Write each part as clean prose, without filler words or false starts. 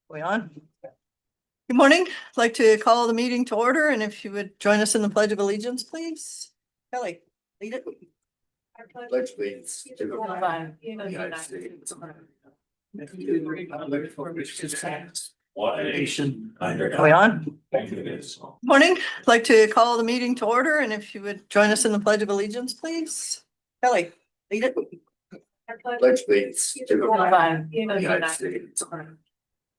We on? Good morning. I'd like to call the meeting to order, and if you would join us in the Pledge of Allegiance, please. Kelly, lead it. Pledge allegiance to the flag of the United States of America, and to the republic for which it stands, one nation under God. We on? Indivisible. Morning. I'd like to call the meeting to order, and if you would join us in the Pledge of Allegiance, please. Kelly, lead it. Pledge allegiance to the flag of the United States of America,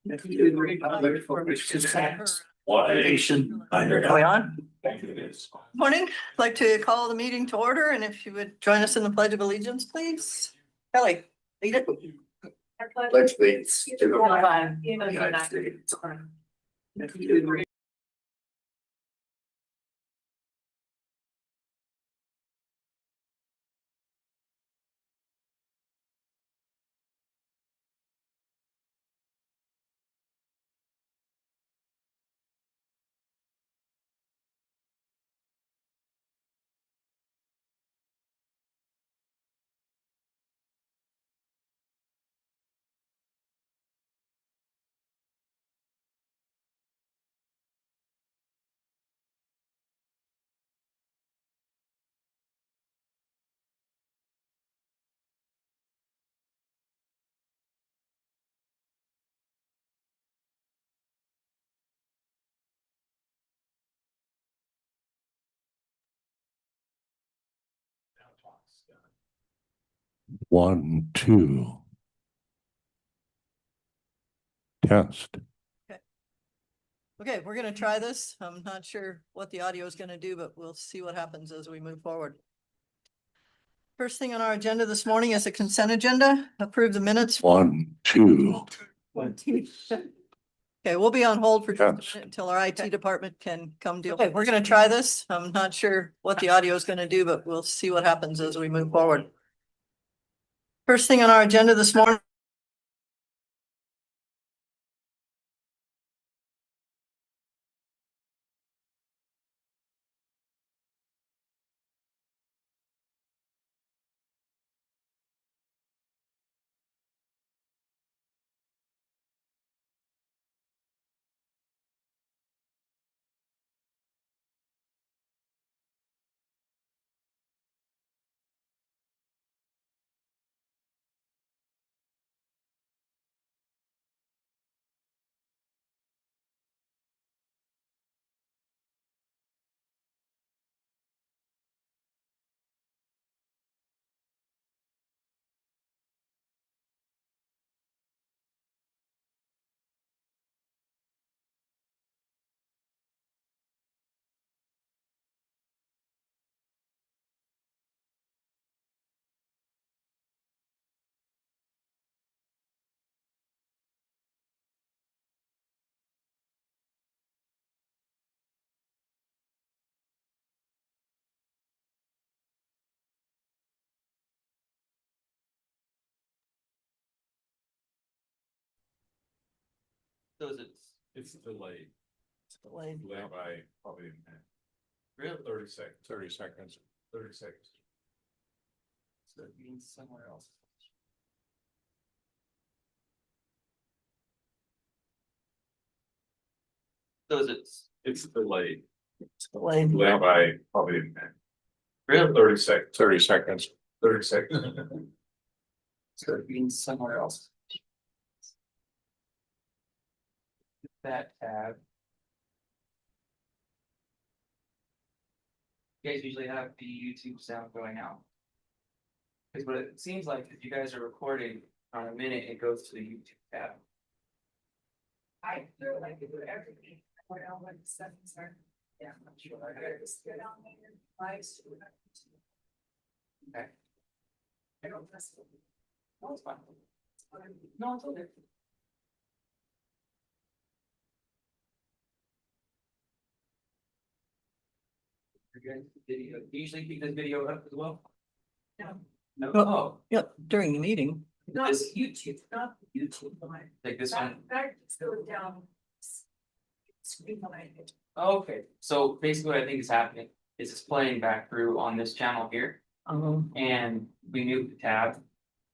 and to the republic for which it stands, one nation under We God. on? Indivisible. Morning. I'd like to call the meeting to order, and if you would join us in the Pledge of Allegiance, please. Kelly, lead it. Pledge allegiance to the flag of the United States of America, and to the One, two. Test. Okay, we're gonna try this. I'm not sure what the audio is gonna do, but we'll see what happens as we move forward. First thing on our agenda this morning is a consent agenda. Approve the minutes. One, two. Okay, we'll be on hold for just a Yes. minute until our IT department can come deal. Okay, we're gonna try this. I'm not sure what the audio is gonna do, but we'll see what happens as we move forward. First thing on our agenda this morning. It's delayed. Delayed. Delayed by probably a minute. Really? 30 seconds. 30 seconds. 30 seconds. So it means somewhere else. It's delayed. Delayed. Delayed by probably a minute. Really? 30 seconds. 30 seconds. 30 seconds. So it means somewhere else. That tab. You guys usually have the YouTube sound going out. Because what it seems like, if you guys are recording on a minute, it goes to the YouTube tab. I feel like we do everything. I don't know what the settings are. Yeah, I'm not sure. I just get on there, live stream. Okay. I don't mess with it. No, it's fine. No, it's okay. You're good. Video. Do you usually keep this video up as well? No, No. Well- Oh, Yep, during the meeting. not This- YouTube, not YouTube. like this one. That just goes down. Screen behind it. Okay, so basically what I think is happening is it's playing back through on this channel here, and we mute the tab.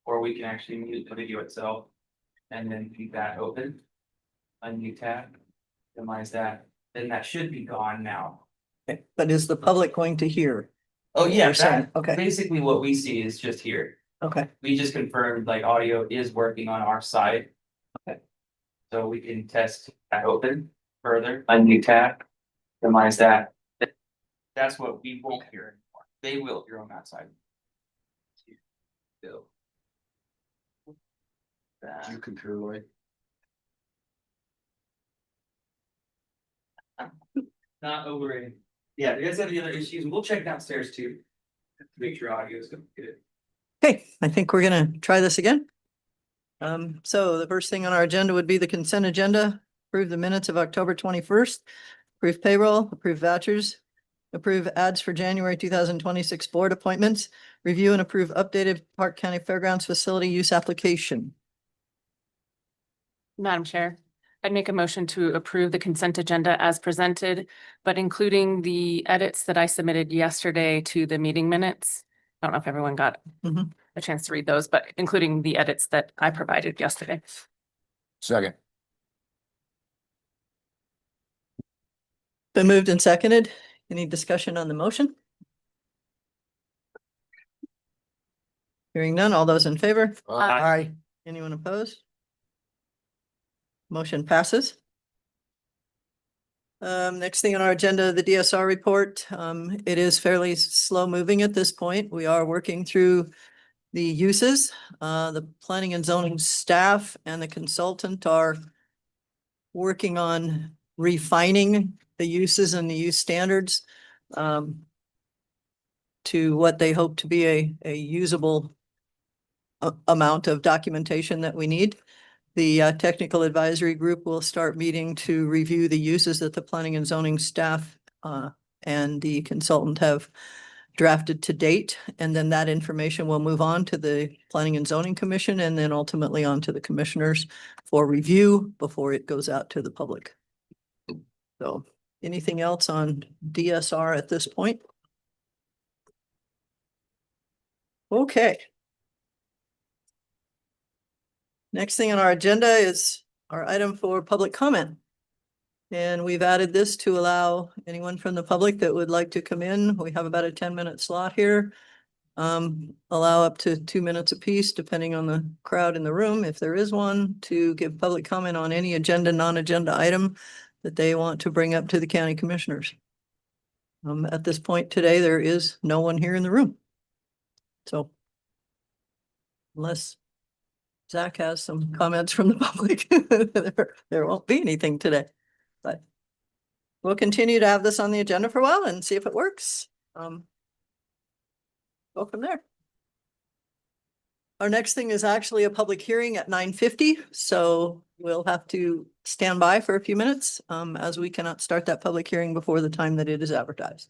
Or we can actually mute the video itself and then keep that open. a new tab, minimize that, then that should be gone now. Okay, but is the public going to hear? Oh, yeah, You're saying, that, okay. basically what we see is just here. Okay, We just confirmed like audio is working on our side. Okay. So we can test that open further, a new tab, minimize that. That's what we won't hear anymore. They will hear on that side. So. Your computer light. Not overrated. Yeah, if you guys have any other issues, we'll check downstairs too. To make sure audio is good. okay, I think we're gonna try this again. So the first thing on our agenda would be the consent agenda. Approve the minutes of October 21st. Approve payroll, approve vouchers. Approve ads for January 2026 board appointments. Review and approve updated Park County Fairgrounds facility use application. Madam Chair, I'd make a motion to approve the consent agenda as presented, but including the edits that I submitted yesterday to the meeting minutes. I don't know if everyone got Mhm. a chance to read those, but including the edits that I provided yesterday. Second. Been moved and seconded. Any discussion on the motion? Hearing none, all those in favor? Aye. Anyone opposed? Motion passes. Next thing on our agenda, the DSR report. It is fairly slow moving at this point. We are working through the uses. The planning and zoning staff and the consultant are working on refining the uses and the use standards to what they hope to be a usable amount of documentation that we need. The technical advisory group will start meeting to review the uses that the planning and zoning staff and the consultant have drafted to date. And then that information will move on to the Planning and Zoning Commission and then ultimately on to the commissioners for review before it goes out to the public. So anything else on DSR at this point? Okay. Next thing on our agenda is our item for public comment. And we've added this to allow anyone from the public that would like to come in. We have about a 10-minute slot here. Allow up to 2 minutes apiece, depending on the crowd in the room, if there is one, to give public comment on any agenda, non-agenda item that they want to bring up to the county commissioners. At this point today, there is no one here in the room. So unless Zach has some comments from the public, there won't be anything today. But we'll continue to have this on the agenda for a while and see if it works. Go from there. Our next thing is actually a public hearing at 9:50, so we'll have to stand by for a few minutes as we cannot start that public hearing before the time that it is advertised.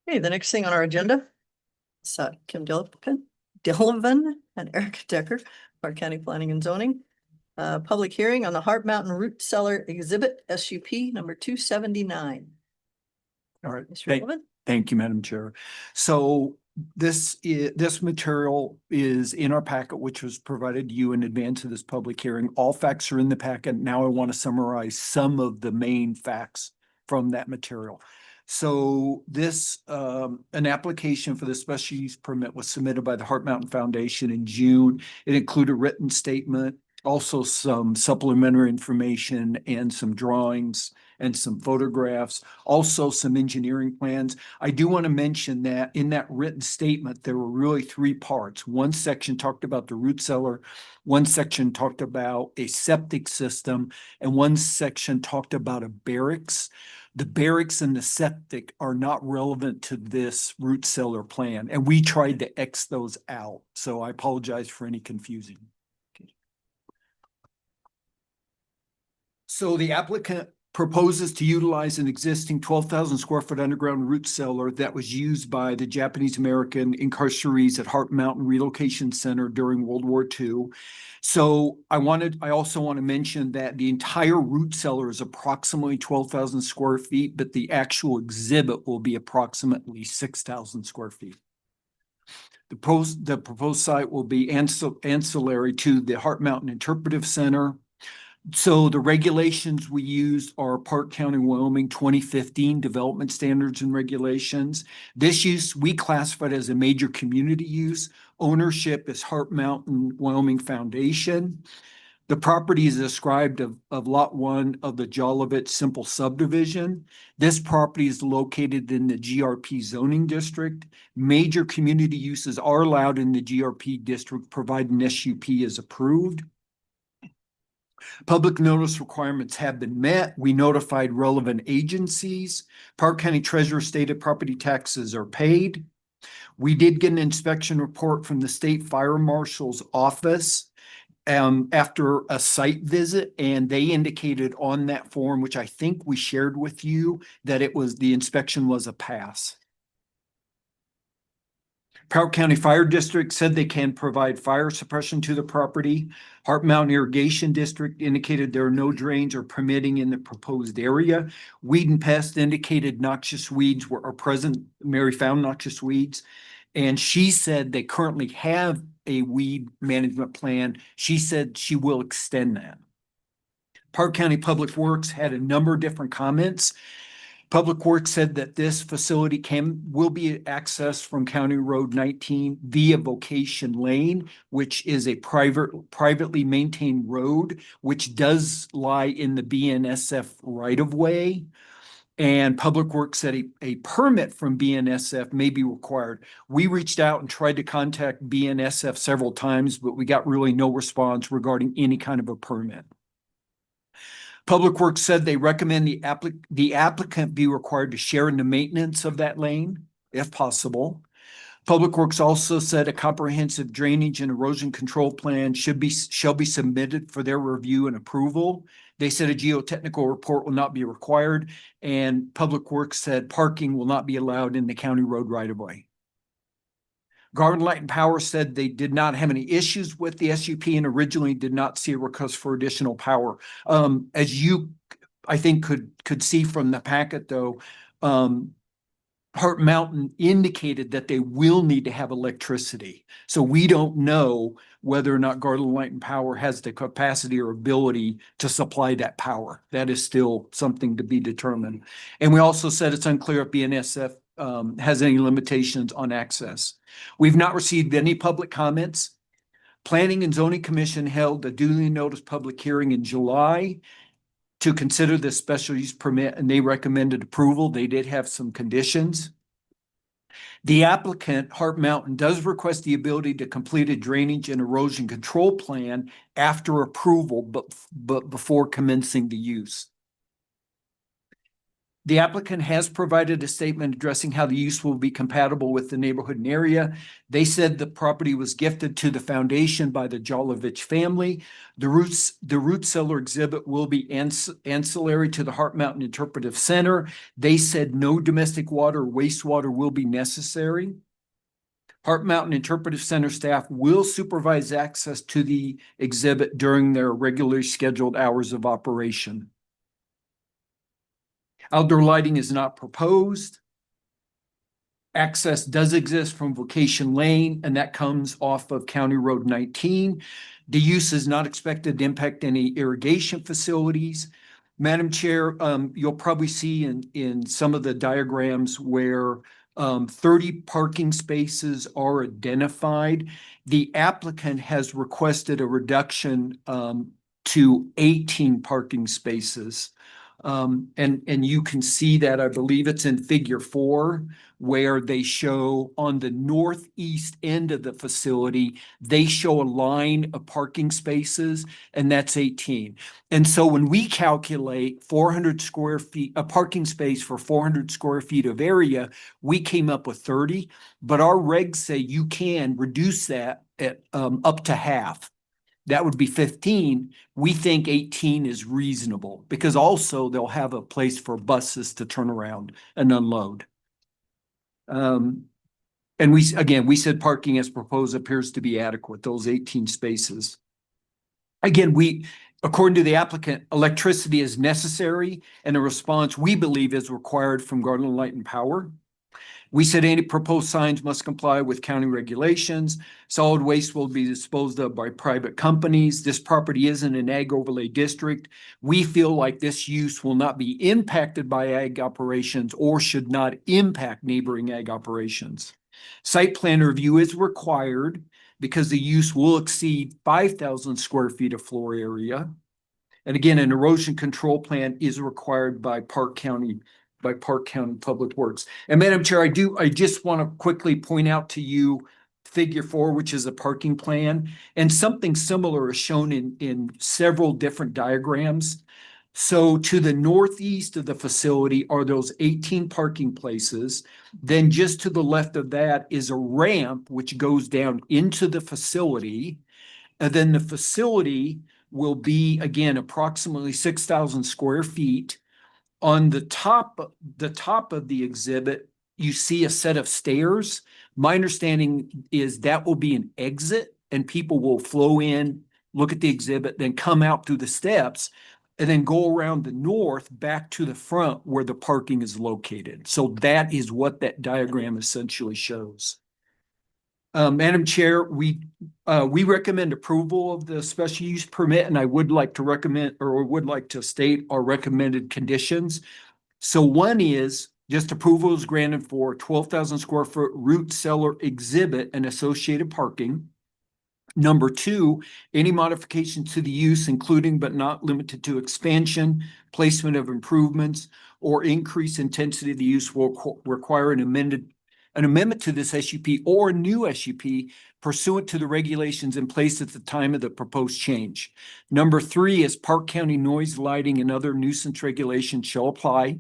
Okay, the next thing on our agenda is Kim Delavan and Eric Decker, Clark County Planning and Zoning. Public hearing on the Heart Mountain Root Cellar Exhibit SUP number 279. All right, Mr. Delavan? thank you, Madam Chair. So this material is in our packet, which was provided to you in advance of this public hearing. All facts are in the packet. Now I want to summarize some of the main facts from that material. So this, an application for the special use permit was submitted by the Heart Mountain Foundation in June. It included a written statement, also some supplementary information and some drawings and some photographs, also some engineering plans. I do want to mention that in that written statement, there were really three parts. One section talked about the root cellar, one section talked about a septic system, and one section talked about a barracks. The barracks and the septic are not relevant to this root cellar plan, and we tried to X those out. So I apologize for any confusing. So the applicant proposes to utilize an existing 12,000 square foot underground root cellar that was used by the Japanese American incarcerees at Heart Mountain Relocation Center during World War II. So I also want to mention that the entire root cellar is approximately 12,000 square feet, but the actual exhibit will be approximately 6,000 square feet. The proposed site will be ancillary to the Heart Mountain Interpretive Center. So the regulations we used are Park County, Wyoming 2015 development standards and regulations. This use we classified as a major community use. Ownership is Heart Mountain Wyoming Foundation. The property is described of Lot 1 of the Jolivet Simple Subdivision. This property is located in the GRP zoning district. Major community uses are allowed in the GRP district, provided an SUP is approved. Public notice requirements have been met. We notified relevant agencies. Park County Treasurer stated property taxes are paid. We did get an inspection report from the State Fire Marshal's office after a site visit, and they indicated on that form, which I think we shared with you, that the inspection was a pass. Park County Fire District said they can provide fire suppression to the property. Heart Mountain Irrigation District indicated there are no drains or permitting in the proposed area. Weed and Pest indicated noxious weeds are present. Mary found noxious weeds, and she said they currently have a weed management plan. She said she will extend that. Park County Public Works had a number of different comments. Public Works said that this facility will be accessed from County Road 19 via Vocation Lane, which is a privately maintained road, which does lie in the BNSF right-of-way. And Public Works said a permit from BNSF may be required. We reached out and tried to contact BNSF several times, but we got really no response regarding any kind of a permit. Public Works said they recommend the applicant be required to share in the maintenance of that lane, if possible. Public Works also said a comprehensive drainage and erosion control plan shall be submitted for their review and approval. They said a geotechnical report will not be required, and Public Works said parking will not be allowed in the county road right-of-way. Garden Light and Power said they did not have any issues with the SUP and originally did not see a request for additional power. As you, I think, could see from the packet, though, Heart Mountain indicated that they will need to have electricity. So we don't know whether or not Garden Light and Power has the capacity or ability to supply that power. That is still something to be determined. And we also said it's unclear if BNSF has any limitations on access. We've not received any public comments. Planning and Zoning Commission held a duly noticed public hearing in July to consider this special use permit, and they recommended approval. They did have some conditions. The applicant, Heart Mountain, does request the ability to complete a drainage and erosion control plan after approval, but before commencing the use. The applicant has provided a statement addressing how the use will be compatible with the neighborhood and area. They said the property was gifted to the foundation by the Jolovich family. The root cellar exhibit will be ancillary to the Heart Mountain Interpretive Center. They said no domestic water or wastewater will be necessary. Heart Mountain Interpretive Center staff will supervise access to the exhibit during their regularly scheduled hours of operation. Outdoor lighting is not proposed. Access does exist from Vocation Lane, and that comes off of County Road 19. The use is not expected to impact any irrigation facilities. Madam Chair, you'll probably see in some of the diagrams where 30 parking spaces are identified. The applicant has requested a reduction to 18 parking spaces. And you can see that, I believe it's in figure 4, where they show on the northeast end of the facility, they show a line of parking spaces, and that's 18. And so when we calculate 400 square feet, a parking space for 400 square feet of area, we came up with 30, but our regs say you can reduce that at up to half. That would be 15. We think 18 is reasonable because also they'll have a place for buses to turn around and unload. And we said parking as proposed appears to be adequate, those 18 spaces. Again, according to the applicant, electricity is necessary and a response we believe is required from Garland Light and Power. We said any proposed signs must comply with county regulations. Solid waste will be disposed of by private companies. This property isn't an ag overlay district. We feel like this use will not be impacted by ag operations or should not impact neighboring ag operations. Site plan review is required because the use will exceed 5,000 square feet of floor area. And again, an erosion control plan is required by Park County Public Works. And Madam Chair, I just want to quickly point out to you figure 4, which is a parking plan, and something similar is shown in several different diagrams. So to the northeast of the facility are those 18 parking places. Then just to the left of that is a ramp which goes down into the facility. And then the facility will be, again, approximately 6,000 square feet. On the top of the exhibit, you see a set of stairs. My understanding is that will be an exit and people will flow in, look at the exhibit, then come out through the steps and then go around the north back to the front where the parking is located. So that is what that diagram essentially shows. Madam Chair, we recommend approval of the special use permit, and I would like to state our recommended conditions. So one is just approval is granted for 12,000 square foot root cellar exhibit and associated parking. Number 2, any modification to the use, including but not limited to expansion, placement of improvements, or increased intensity of the use will require an amendment to this SUP or a new SUP pursuant to the regulations in place at the time of the proposed change. Number 3 is Park County noise, lighting, and other nuisance regulations shall apply.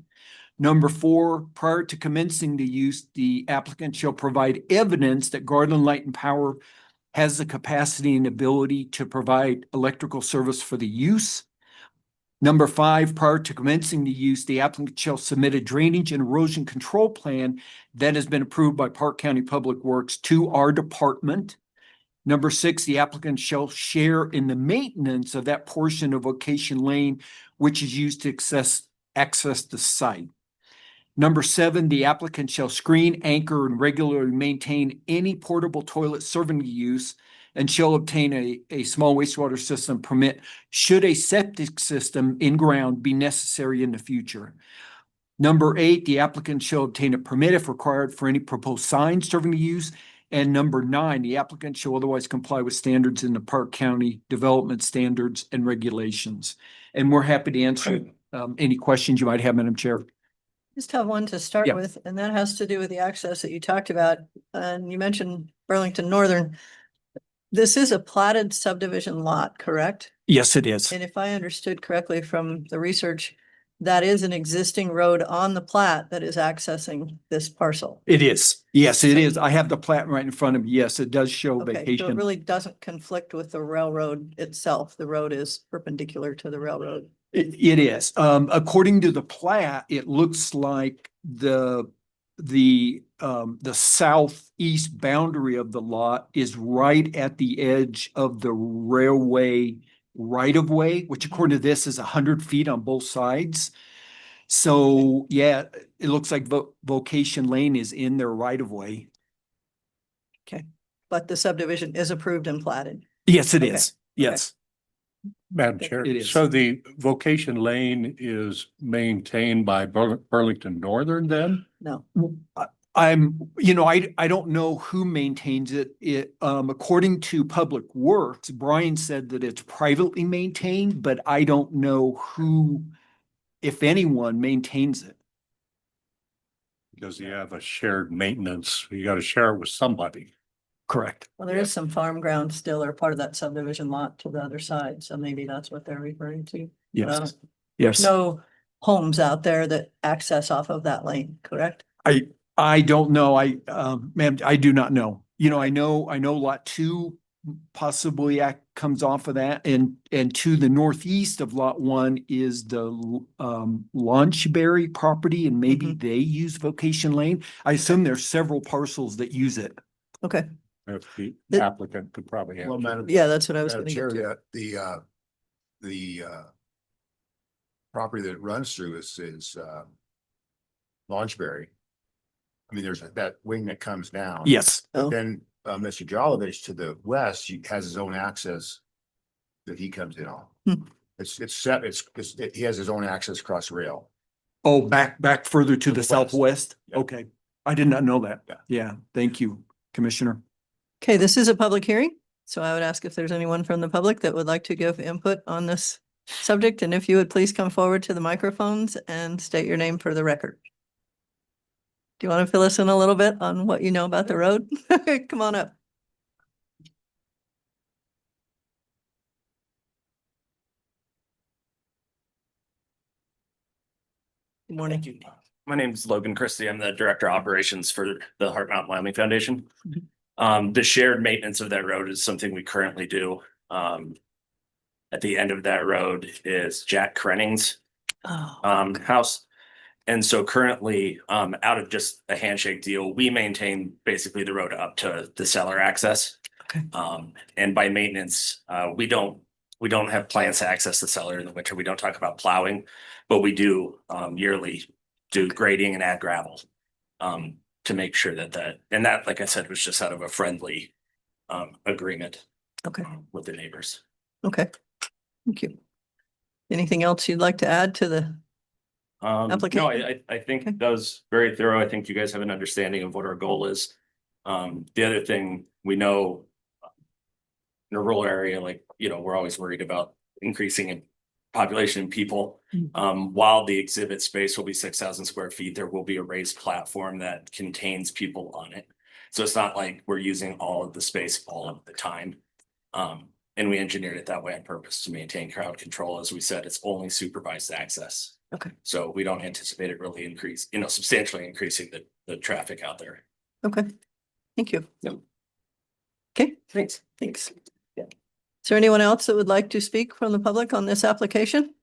Number 4, prior to commencing the use, the applicant shall provide evidence that Garland Light and Power has the capacity and ability to provide electrical service for the use. Number 5, prior to commencing the use, the applicant shall submit a drainage and erosion control plan that has been approved by Park County Public Works to our department. Number 6, the applicant shall share in the maintenance of that portion of Vocation Lane, which is used to access the site. Number 7, the applicant shall screen, anchor, and regularly maintain any portable toilet serving the use and shall obtain a small wastewater system permit should a septic system in ground be necessary in the future. Number 8, the applicant shall obtain a permit if required for any proposed signs serving the use. And number 9, the applicant shall otherwise comply with standards in the Park County development standards and regulations. And we're happy to answer any questions you might have, Madam Chair. Just have one to start Yeah. with, and that has to do with the access that you talked about. And you mentioned Burlington Northern. This is a platted subdivision lot, correct? Yes, it is. And if I understood correctly from the research, that is an existing road on the plat that is accessing this parcel. It is. Yes, it So- is. I have the plat right in front of me. Yes, it does show Okay, so it vacation. really doesn't conflict with the railroad itself. The road is perpendicular to the railroad. It is. According to the plat, it looks like the southeast boundary of the lot is right at the edge of the railway right of way, which according to this is 100 feet on both sides. So, yeah, it looks like Vocation Lane is in their right of way. But the subdivision is approved and platted. Yes, it Okay, is. Yes. Madam Chair, It is. so the Vocation Lane is maintained by Burlington Northern then? No, I don't know who maintains it. According to Public Works, Brian said that it's privately maintained, but I don't know who, if anyone, maintains it. Because you have a shared maintenance, you gotta share it with somebody. Correct. well, there is some farm ground still or part of that subdivision lot to the other side, so maybe that's what they're referring to. Yes. There's Yes. no homes out there that access off of that lane, correct? I don't know. Ma'am, I do not know. I know lot 2 possibly comes off of that, and to the northeast of lot 1 is the Launchberry property, and maybe Mhm. they use Vocation Lane. I assume there's several parcels that use it. Okay, If the The- applicant could probably Well, answer. Madam. yeah, that's what I was Madam gonna Chair, get to. the property that it runs through is Launchberry. I mean, there's that wing that comes down. Yes. Oh, Then Mr. Jolovich to the west, he has his own access that he comes in on. Hmm. He has his own access across rail. Oh, back further to the west. southwest? Yeah. Okay. I did not know that. Yeah. Yeah, thank you, Commissioner. okay, this is a public hearing, so I would ask if there's anyone from the public that would like to give input on this subject, and if you would please come forward to the microphones and state your name for the record. Do you want to fill us in a little bit on what you know about the road? Come on up. Good morning. Thank you. My name is Logan Christie. I'm the Director of Operations for the Heart Mountain Wyoming Foundation. The shared maintenance of that road is something we currently do. At the end of that road is Jack Krenning's Oh, house. And so currently, out of just a handshake deal, we maintain basically the road up to the cellar access. Okay. And by maintenance, we don't have plans to access the cellar in the winter. We don't talk about plowing, but we do yearly do grading and add gravel to make sure that, like I said, was just out of a friendly agreement okay, with the neighbors. okay. Thank you. Anything else you'd like to add to the, No, Application. I think Okay. that was very thorough. I think you guys have an understanding of what our goal is. The other thing we know in a rural area, like, we're always worried about increasing in population and people. While the exhibit space will be 6,000 square feet, there will be a raised platform that contains people on it. So it's not like we're using all of the space all of the time. And we engineered it that way on purpose to maintain crowd control. As we said, it's only supervised access. Okay. So we don't anticipate it really substantially increasing the traffic out there. okay, thank you. Yep. Okay, thanks. Yeah. Is there anyone else that would like to speak from the public on this application?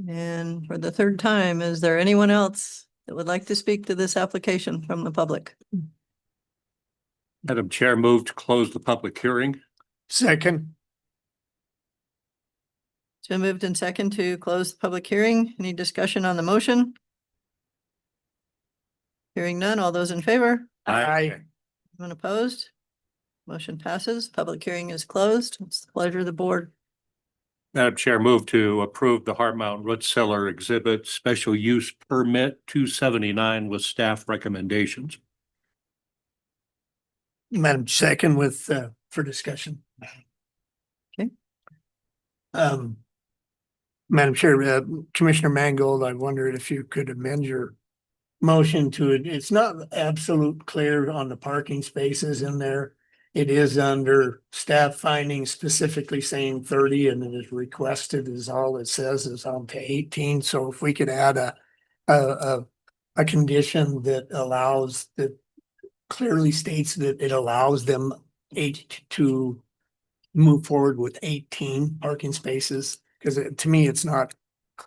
And for the third time, is there anyone else that would like to speak to this application from the public? Madam Chair, move to close the public hearing. Second. It's been moved in second to close the public hearing. Any discussion on the motion? Hearing none, all those in favor? Anyone opposed? Motion passes. Public hearing is closed. It's the pleasure of the board. Madam Chair, move to approve the Heart Mountain Root Cellar Exhibit Special Use Permit 279 with staff recommendations. Madam Second with, for discussion. Okay. Madam Chair, Commissioner Mangold, I wondered if you could amend your motion to it. It's not absolute clear on the parking spaces in there. it is under staff findings specifically saying 30 and it is requested is all it says is on to 18. So if we could add a condition that allows, that clearly states that it allows them to move forward with 18 parking spaces, because to me, it's not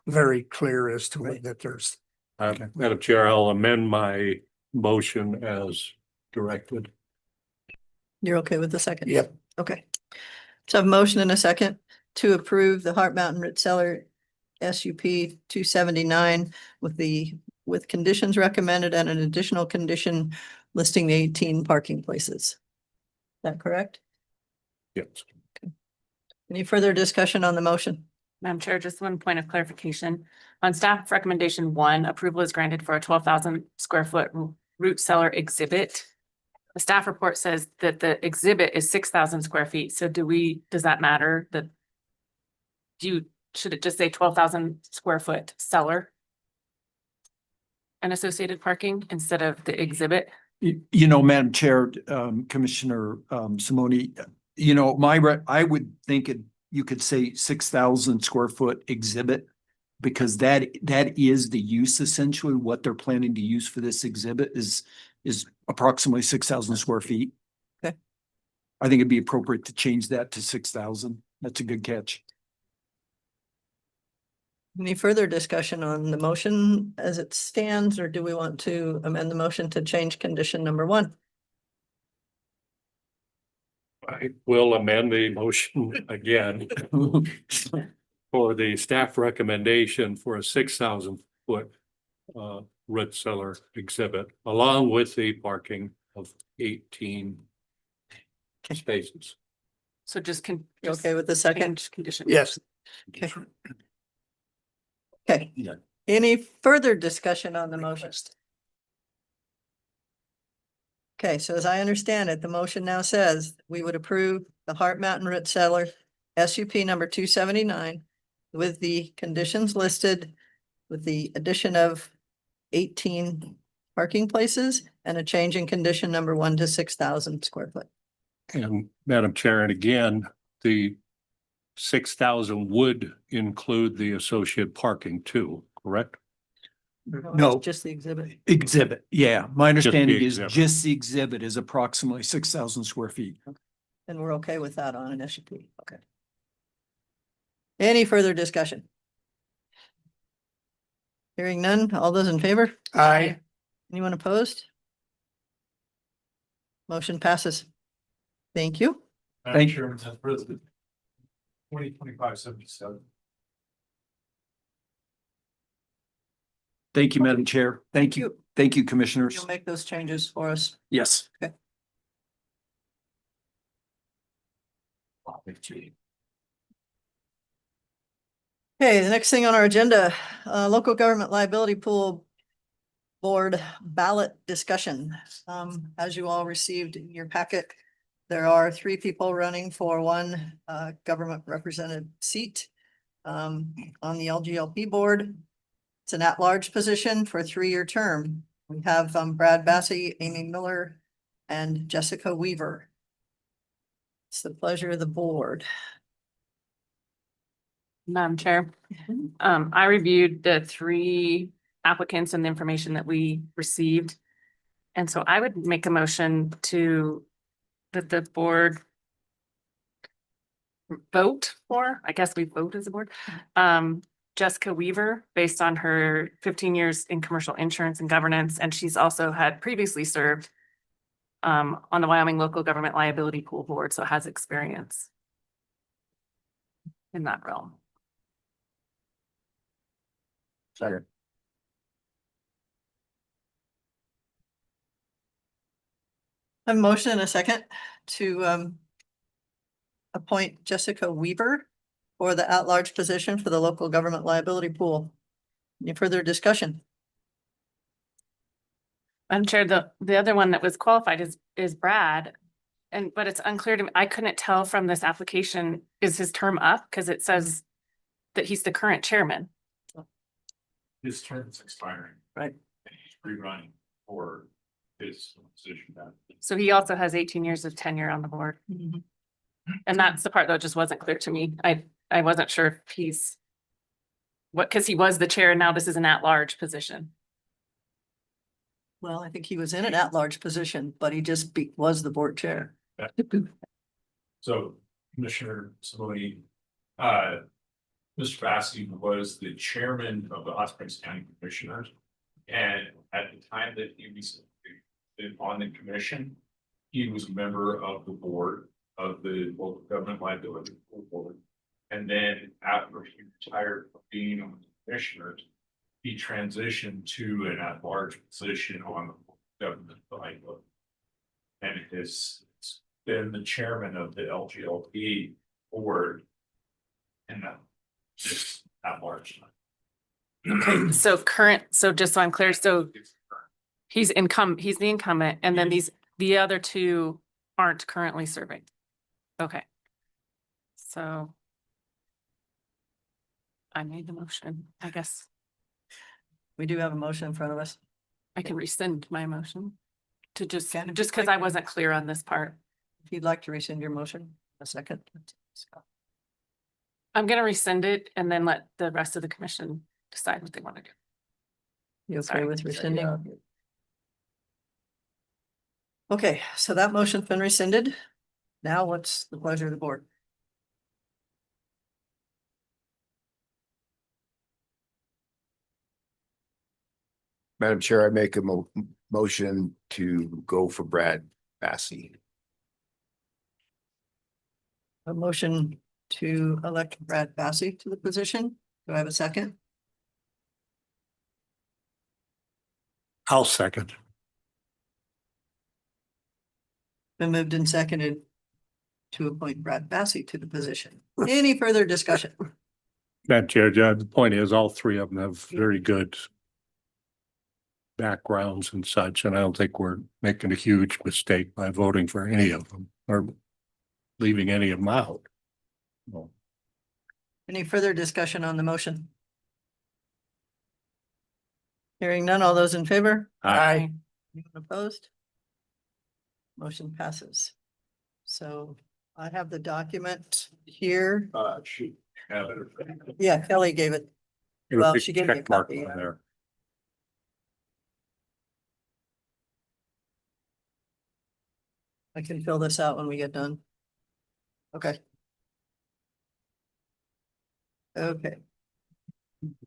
very clear as to what that there's. Madam Chair, I'll amend my motion as directed. You're okay with the second? Yep. Okay. So I have a motion and a second to approve the Heart Mountain Ritz Cellar SUP 279 with conditions recommended and an additional condition listing the 18 parking places. Is that correct? Yes. Any further discussion on the motion? Madam Chair, just one point of clarification. On staff recommendation 1, approval is granted for a 12,000 square foot root cellar exhibit. The staff report says that the exhibit is 6,000 square feet. So does that matter? Should it just say 12,000 square foot cellar? And associated parking instead of the exhibit? You know, Madam Chair, Commissioner Simone, I would think you could say 6,000 square foot exhibit, because that is the use, essentially what they're planning to use for this exhibit is approximately 6,000 square feet. Okay. I think it'd be appropriate to change that to 6,000. That's a good catch. Any further discussion on the motion as it stands, or do we want to amend the motion to change condition number 1? I will amend the motion again for the staff recommendation for a 6,000 foot Ritz cellar exhibit, along with the parking of 18 spaces. So just You okay with the second? change condition? Yes. Okay. Okay. Yeah. Any further discussion on the motion? Okay, so as I understand it, the motion now says we would approve the Heart Mountain Ritz Cellar SUP number 279 with the conditions listed, with the addition of 18 parking places and a change in condition number 1 to 6,000 square foot. And Madam Chair, and again, the 6,000 would include the associate parking too, correct? No. Just the exhibit. Exhibit, yeah. My understanding is exhibit. just the exhibit is approximately 6,000 square feet. And we're okay with that on an SUP. Okay. Any further discussion? Hearing none, all those in favor? Aye. Anyone opposed? Motion passes. Thank you. Thank you. Madam President. 2025-77. Thank you, Madam Chair. Thank you. Thank you, Commissioners. You'll make those changes for us. Yes. Okay, the next thing on our agenda, local government liability pool board ballot discussion. As you all received in your packet, there are 3 people running for 1 government represented seat on the LGLP board. It's an at-large position for a 3-year term. We have Brad Bassey, Amy Miller, and Jessica Weaver. It's the pleasure of the board. Madam Chair, I reviewed the 3 applicants and the information that we received. And so I would make a motion that the board vote for, I guess we vote as a board, Jessica Weaver, based on her 15 years in commercial insurance and governance. And she's also had previously served on the Wyoming Local Government Liability Pool Board, so has experience in that realm. Second. A motion and a second to appoint Jessica Weaver for the at-large position for the local government liability pool. Any further discussion? Madam Chair, the other one that was qualified is Brad. But it's unclear to me, I couldn't tell from this application, is his term up? Because it says that he's the current chairman. His term is expiring. Right. And he's rerunning for his position now. So he also has 18 years of tenure on the board. And that's the part that just wasn't clear to me. I wasn't sure if he's because he was the chair and now this is an at-large position. Well, I think he was in an at-large position, but he just was the board chair. So Commissioner Simone, Mr. Bassey was the chairman of the Hot Springs County Commissioners. And at the time that he was on the commission, he was a member of the board of the local government liability board. And then after he retired from being on the commissioners, he transitioned to an at-large position on the government liability. And has been the chairman of the LGLP board. And just at-large. Okay, so just so I'm clear, so he's the incumbent, and then the other two aren't currently serving. Okay. So I made the motion, I guess We do have a motion in front of us. I can rescind my motion to just Can. because I wasn't clear on this part. If you'd like to rescind your motion, a second. I'm gonna rescind it and then let the rest of the commission decide what they want to do. You okay Sorry. with rescinding? Okay, so that motion's been rescinded. Now what's the pleasure of the board? Madam Chair, I make a motion to go for Brad Bassey. A motion to elect Brad Bassey to the position. Do I have a second? I'll second. Been moved and seconded to appoint Brad Bassey to the position. Any further discussion? Madam Chair, the point is all three of them have very good backgrounds and such, and I don't think we're making a huge mistake by voting for any of them or leaving any of them out. Well, Any further discussion on the motion? Hearing none, all those in favor? Aye. Anyone opposed? Motion passes. So I have the document here. Shoot. Have it. Yeah, Kelly gave it. give a Well, big she gave me a check mark copy. on there. I can fill this out when we get done. Okay. Okay.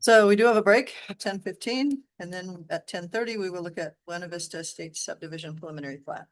So we do have a break at 10:15, and then at 10:30, we will look at Buena Vista Estates subdivision preliminary plat.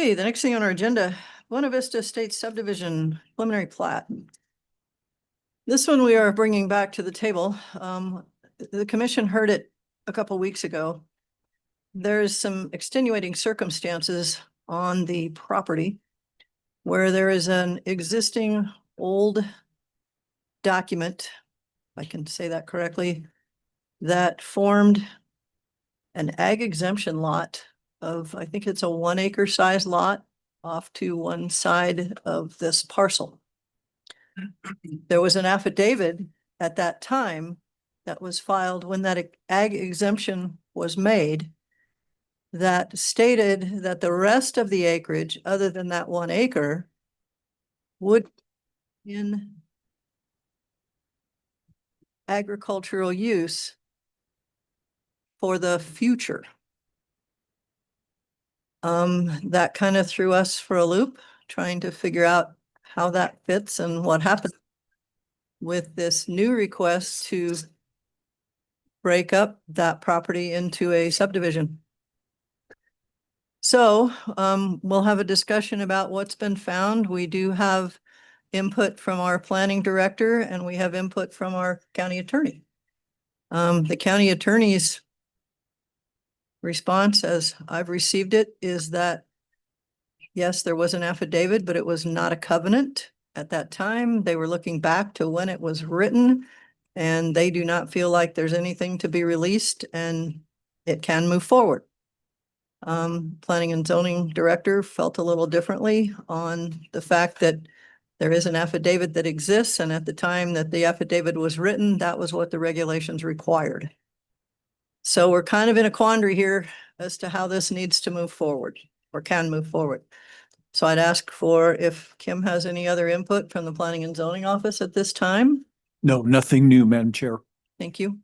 Okay, the next thing on our agenda, Buena Vista Estates subdivision preliminary plat. This one we are bringing back to the table. The commission heard it a couple weeks ago. There's some extenuating circumstances on the property where there is an existing old document, if I can say that correctly, that formed an ag exemption lot of, I think it's a 1 acre size lot off to one side of this parcel. There was an affidavit at that time that was filed when that ag exemption was made that stated that the rest of the acreage, other than that 1 acre, would in agricultural use for the future. That kind of threw us for a loop, trying to figure out how that fits and what happened with this new request to break up that property into a subdivision. So, we'll have a discussion about what's been found. We do have input from our planning director and we have input from our county attorney. The county attorney's response, as I've received it, is that yes, there was an affidavit, but it was not a covenant at that time. They were looking back to when it was written and they do not feel like there's anything to be released and it can move forward. Planning and zoning director felt a little differently on the fact that there is an affidavit that exists, and at the time that the affidavit was written, that was what the regulations required. So we're kind of in a quandary here as to how this needs to move forward or can move forward. So I'd ask for if Kim has any other input from the planning and zoning office at this time. No, nothing new, Madam Chair. Thank you.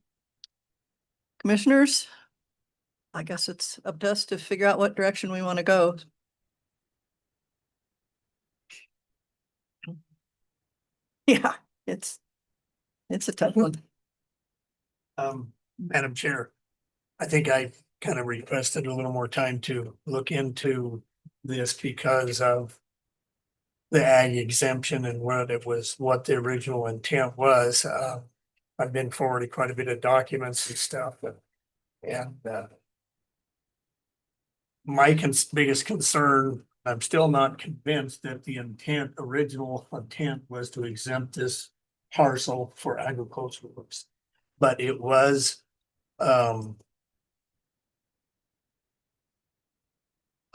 Commissioners, I guess it's up to us to figure out what direction we want to go. Yeah, it's a tough one. Madam Chair, I think I kind of requested a little more time to look into this because of the ag exemption and what the original intent was. I've been forwarded quite a bit of documents and stuff, and my biggest concern, I'm still not convinced that the original intent was to exempt this parcel for agricultural use. But it was a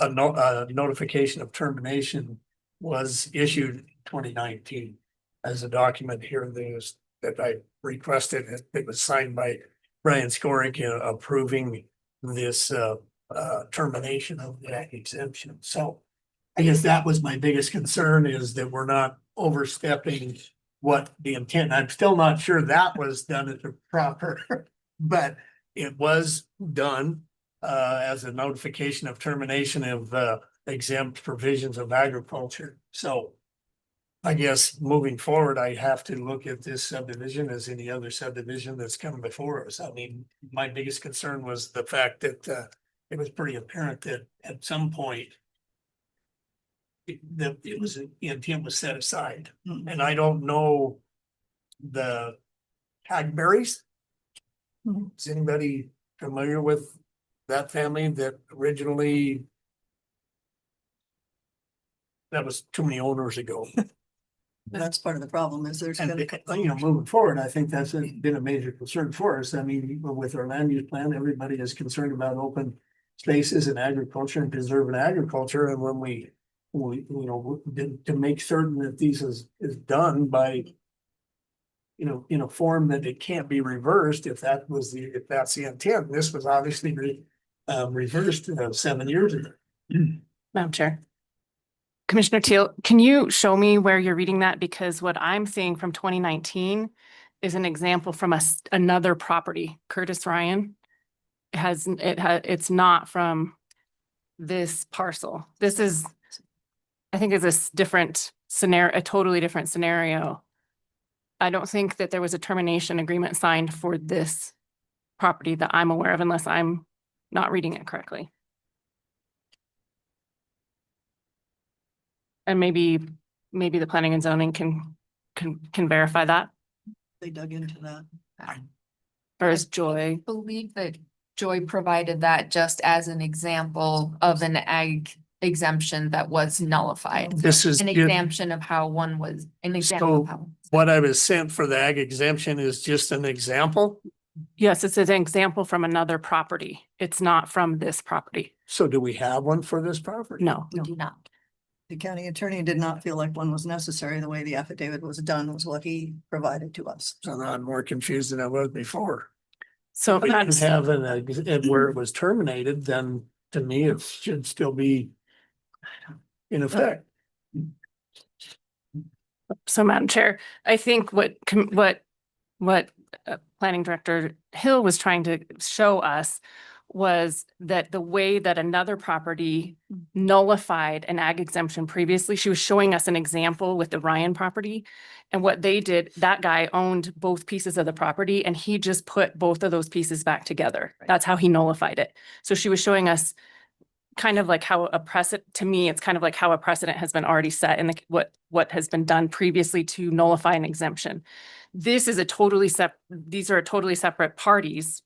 notification of termination was issued 2019 as a document here that I requested. It was signed by Brian Skorick approving this termination of the exemption. So I guess that was my biggest concern, is that we're not overstepping what the intent. I'm still not sure that was done at the proper, but it was done as a notification of termination of exempt provisions of agriculture. So I guess moving forward, I have to look at this subdivision as any other subdivision that's come before us. I mean, my biggest concern was the fact that it was pretty apparent that at some point the intent was set aside. And I don't know the Hagberries. Is anybody familiar with that family that originally? That was too many owners ago. That's part of the problem, is there's And, been moving forward, I think that's been a major concern for us. I mean, with our land use plan, everybody is concerned about open spaces and agriculture and preserving agriculture. And when we to make certain that these is done by, in a form that it can't be reversed, if that's the intent. This was obviously reversed 7 years ago. Madam Chair. Commissioner Teal, can you show me where you're reading that? Because what I'm seeing from 2019 is an example from another property, Curtis Ryan. It's not from this parcel. This is, I think is a different scenario, a totally different scenario. I don't think that there was a termination agreement signed for this property that I'm aware of, unless I'm not reading it correctly. And maybe the planning and zoning can verify that. They dug into that. Or is Joy? Believe that Joy provided that just as an example of an ag exemption that was nullified. This is An exemption of how one was, an example of how. what I was sent for the ag exemption is just an example. Yes, it's an example from another property. It's not from this property. So do we have one for this property? No. We do not. The county attorney did not feel like one was necessary. The way the affidavit was done was what he provided to us. So now I'm more confused than I was before. So If we didn't that's, have where it was terminated, then to me, it should still be in effect. so Madam Chair, I think what Planning Director Hill was trying to show us was that the way that another property nullified an ag exemption previously, she was showing us an example with the Ryan property. And what they did, that guy owned both pieces of the property and he just put both of those pieces back together. Right. That's how he nullified it. So she was showing us kind of like how a precedent, to me, it's kind of like how a precedent has been already set and what has been done previously to nullify an exemption. This is these are totally separate parties.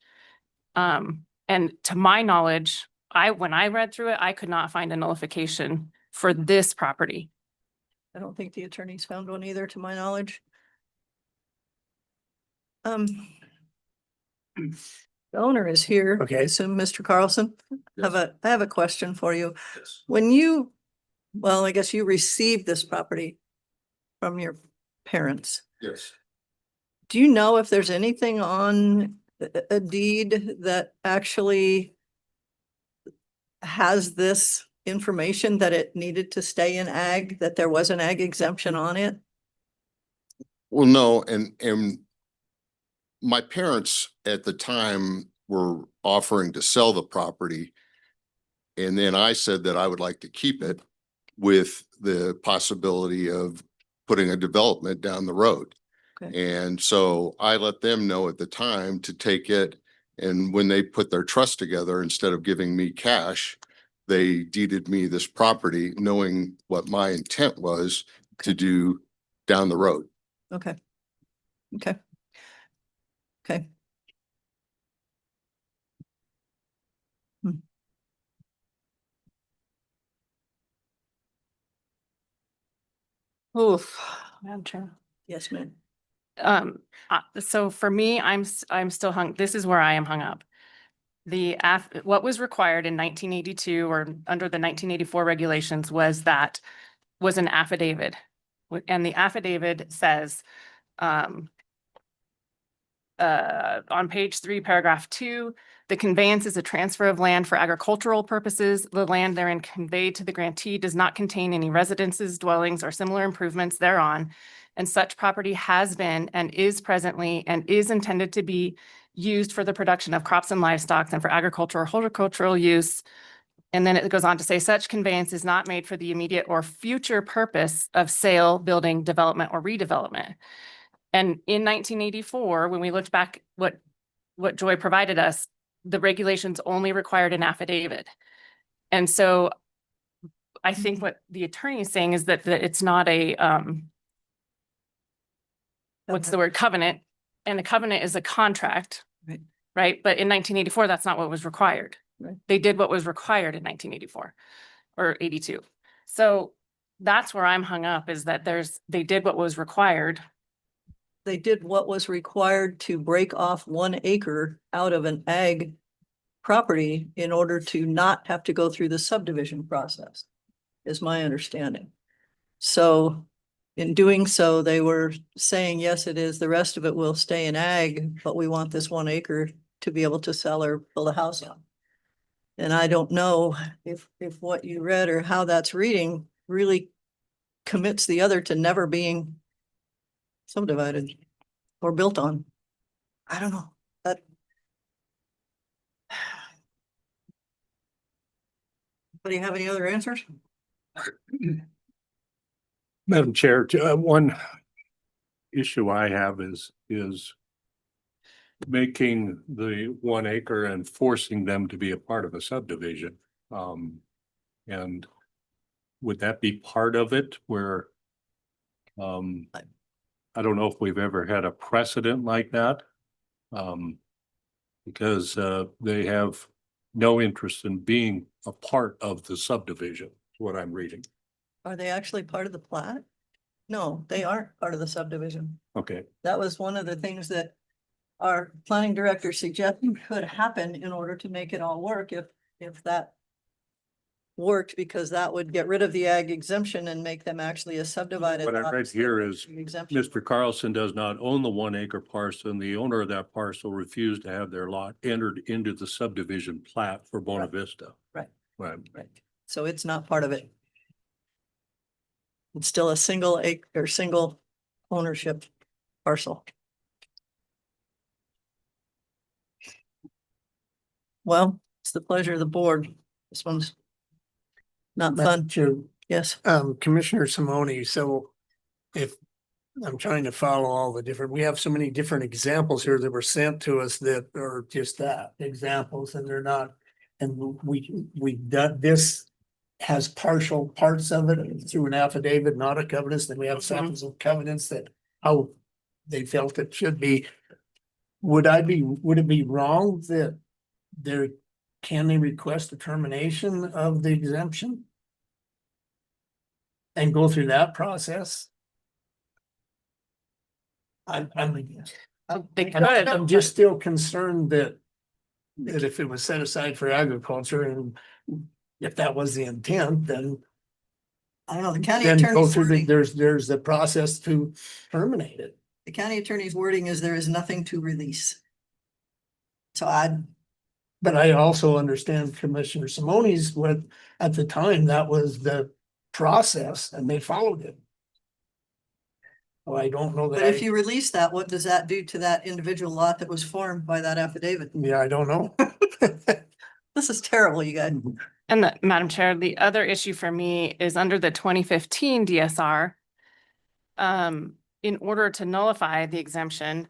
And to my knowledge, when I read through it, I could not find a nullification for this property. I don't think the attorneys found one either, to my knowledge. The owner is here. Okay. So Mr. Carlson, I have a question for you. Yes. When you, well, I guess you received this property from your parents. Yes. Do you know if there's anything on a deed that actually has this information that it needed to stay in ag, that there was an ag exemption on it? Well, no, and my parents at the time were offering to sell the property. And then I said that I would like to keep it with the possibility of putting a development down the road. Okay. And so I let them know at the time to take it. And when they put their trust together, instead of giving me cash, they deeded me this property, knowing what my intent was to do down the road. Okay. Okay. Okay. Oof. Madam Chair. Yes, ma'am. So for me, I'm still this is where I am hung up. What was required in 1982 or under the 1984 regulations was an affidavit. And the affidavit says, on page 3, paragraph 2, the conveyance is a transfer of land for agricultural purposes. The land therein conveyed to the grantee does not contain any residences, dwellings, or similar improvements thereon. And such property has been and is presently and is intended to be used for the production of crops and livestock and for agricultural or horticultural use. And then it goes on to say such conveyance is not made for the immediate or future purpose of sale, building, development, or redevelopment. And in 1984, when we looked back what Joy provided us, the regulations only required an affidavit. And so I think what the attorney is saying is that it's not a, what's the word, covenant, and a covenant is a contract. Right. Right, but in 1984, that's not what was required. Right. They did what was required in 1984 or 82. So that's where I'm hung up, is that they did what was required. They did what was required to break off 1 acre out of an ag property in order to not have to go through the subdivision process, is my understanding. So in doing so, they were saying, yes, it is, the rest of it will stay in ag, but we want this 1 acre to be able to sell or build a house on. And I don't know if what you read or how that's reading really commits the other to never being subdivided or built on. I don't know. That. Anybody have any other answers? Madam Chair, one issue I have is making the 1 acre and forcing them to be a part of a subdivision. And would that be part of it where? I don't know if we've ever had a precedent like that. Because they have no interest in being a part of the subdivision, is what I'm reading. Are they actually part of the plat? No, they aren't part of the subdivision. Okay, That was one of the things that our planning director suggested could happen in order to make it all work if that worked, because that would get rid of the ag exemption and make them actually a subdivided. what I lot read instead here of is exemption. Mr. Carlson does not own the 1 acre parcel, and the owner of that parcel refused to have their lot entered into the subdivision plat for Bona Right. Vista. Right. Right. Right. So it's not part of it. It's still a single acre or single ownership parcel. Well, it's the pleasure of the board. This one's not Madam fun. Chair, Yes. Commissioner Simone, so if I'm trying to follow all the different, we have so many different examples here that were sent to us that are just that, examples, and they're not. And we've done, this has partial parts of it through an affidavit, not a covenant, then we have samples of covenants that how they felt it should be. Would it be wrong that can they request a termination of the exemption? And go through that process? They could. I'm just still concerned that if it was set aside for agriculture and if that was the intent, then I don't know, the county go attorney's through wording, there's the process to terminate it. the county attorney's wording is there is nothing to release. So But I also understand Commissioner Simone's what, at the time, that was the process and they followed it. Well, I don't know that. but if you release that, what does that do to that individual lot that was formed by that affidavit? Yeah, I don't know. This is terrible, you guys. And Madam Chair, the other issue for me is under the 2015 DSR. In order to nullify the exemption,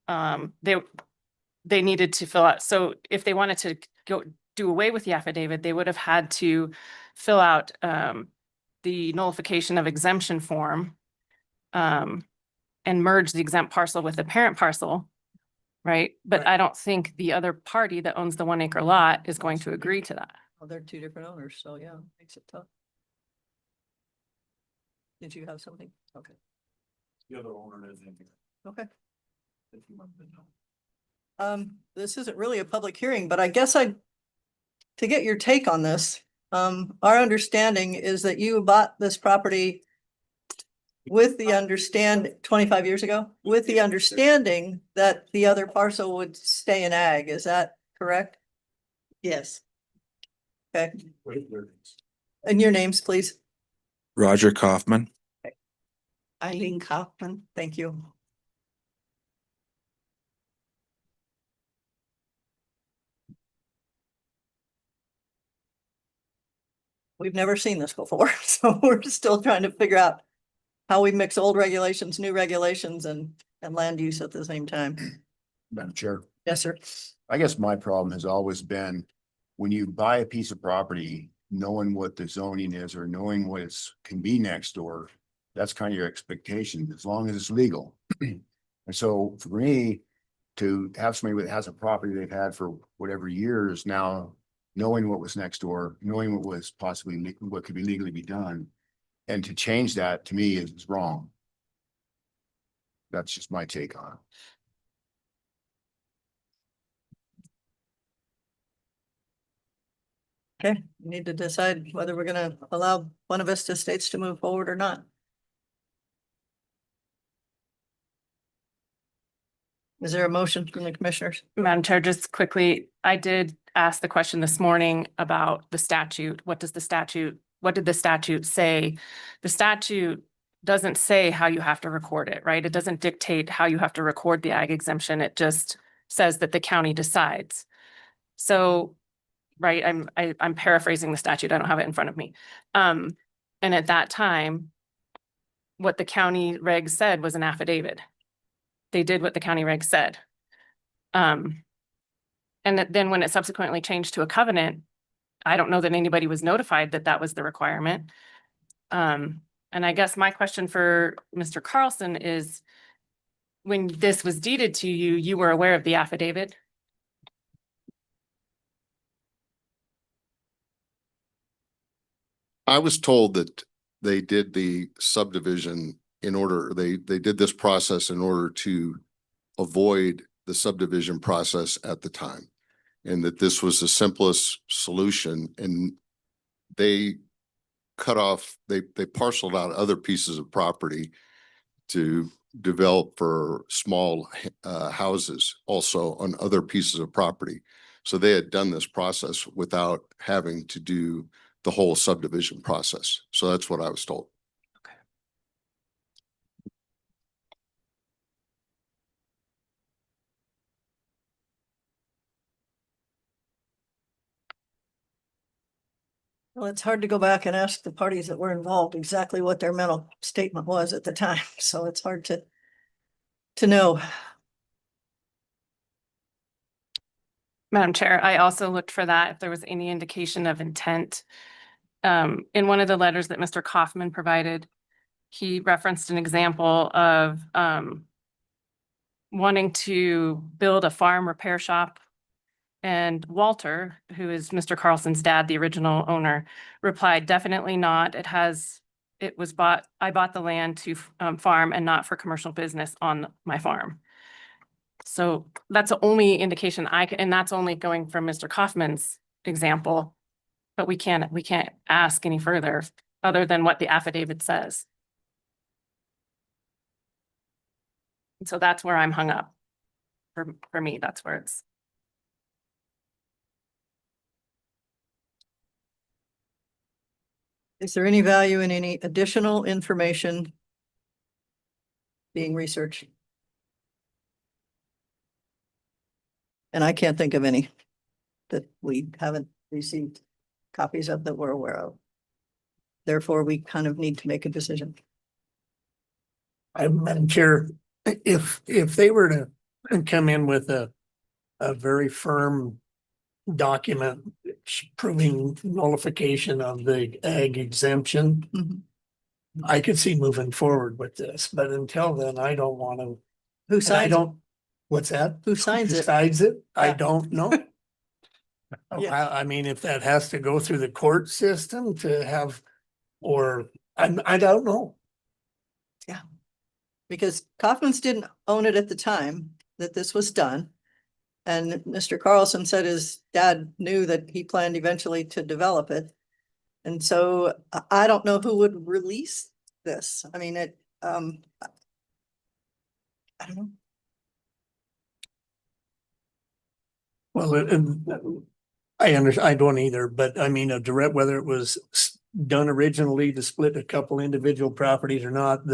they needed to fill out, so if they wanted to go do away with the affidavit, they would have had to fill out the nullification of exemption form and merge the exempt parcel with the parent parcel, right? But Right. I don't think the other party that owns the 1 acre lot is going to agree to that. Well, they're two different owners, so yeah, makes it tough. Did you have something? Okay, The other owner is in. okay. This isn't really a public hearing, but I guess to get your take on this, our understanding is that you bought this property with the 25 years ago, with the understanding that the other parcel would stay in ag. Is that correct? Yes. Okay, and your names, please. Roger Kaufman. Eileen Kaufman, thank you. We've never seen this before, so we're still trying to figure out how we mix old regulations, new regulations, and land use at the same time. Madam Chair, Yes, sir. I guess my problem has always been when you buy a piece of property, knowing what the zoning is or knowing what can be next door, that's kind of your expectation, as long as it's legal. And so for me, to have somebody that has a property they've had for whatever years now, knowing what was next door, knowing what was possibly, what could be legally be done, and to change that to me is wrong. That's just my take on it. Okay, we need to decide whether we're gonna allow Buena Vista Estates to move forward or not. Is there a motion from the commissioners? Madam Chair, just quickly, I did ask the question this morning about the statute. What did the statute say? The statute doesn't say how you have to record it, right? It doesn't dictate how you have to record the ag exemption. It just says that the county decides. So, right, I'm paraphrasing the statute. I don't have it in front of me. And at that time, what the county regs said was an affidavit. They did what the county regs said. And then when it subsequently changed to a covenant, I don't know that anybody was notified that that was the requirement. And I guess my question for Mr. Carlson is, when this was deeded to you, you were aware of the affidavit? I was told that they did the subdivision in order, they did this process in order to avoid the subdivision process at the time. And that this was the simplest solution, and they cut off, they parceled out other pieces of property to develop for small houses also on other pieces of property. So they had done this process without having to do the whole subdivision process. So that's what I was told. Well, it's hard to go back and ask the parties that were involved exactly what their mental statement was at the time, so it's hard to know. Madam Chair, I also looked for that, if there was any indication of intent. In one of the letters that Mr. Kaufman provided, he referenced an example of wanting to build a farm repair shop. And Walter, who is Mr. Carlson's dad, the original owner, replied, definitely not. I bought the land to farm and not for commercial business on my farm. So that's the only indication and that's only going from Mr. Kaufman's example. But we can't ask any further other than what the affidavit says. And so that's where I'm hung up. For me, that's where it's. Is there any value in any additional information being researched? And I can't think of any that we haven't received copies of that we're aware of. Therefore, we kind of need to make a decision. Madam Chair, if they were to come in with a very firm document proving nullification of the ag exemption, Mhm. I could see moving forward with this, but until then, I don't want to. Who I signs it? don't, what's that? Who signs it? Decides it? I Yeah. don't know. Yeah. I mean, if that has to go through the court system to have, or I don't know. Because Kaufman's didn't own it at the time that this was done. And Mr. Carlson said his dad knew that he planned eventually to develop it. And so I don't know who would release this. I mean, I don't know. Well, I don't either, but I mean, a direct, whether it was done originally to split a couple individual properties or not,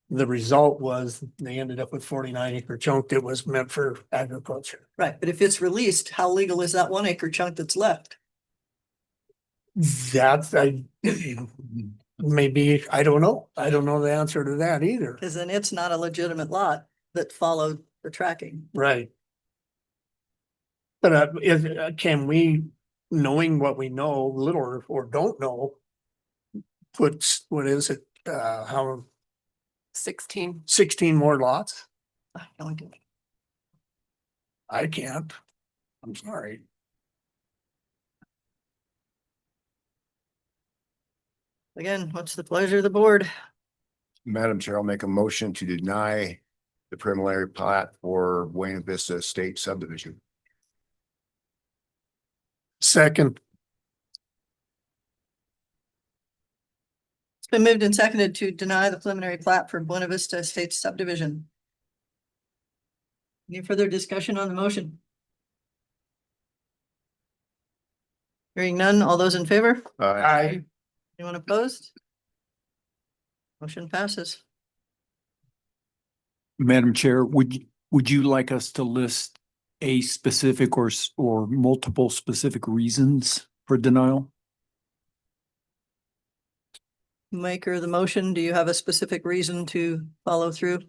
the result was they ended up with 49-acre chunk that was meant for agriculture. Right, but if it's released, how legal is that 1 acre chunk that's left? That's, maybe, I don't know. I don't know the answer to that either. Because then it's not a legitimate lot that followed the tracking. Right. But can we, knowing what we know, little or don't know, put, what is it, how 16. 16 more lots? I have no idea. I can't. I'm sorry. Again, what's the pleasure of the board? Madam Chair, I'll make a motion to deny the preliminary plat for Buena Vista Estate subdivision. Second. It's been moved and seconded to deny the preliminary plat for Buena Vista Estates subdivision. Any further discussion on the motion? Hearing none, all those in favor? Aye. Anyone opposed? Motion passes. Madam Chair, would you like us to list a specific or multiple specific reasons for denial? Maker of the motion, do you have a specific reason to follow through?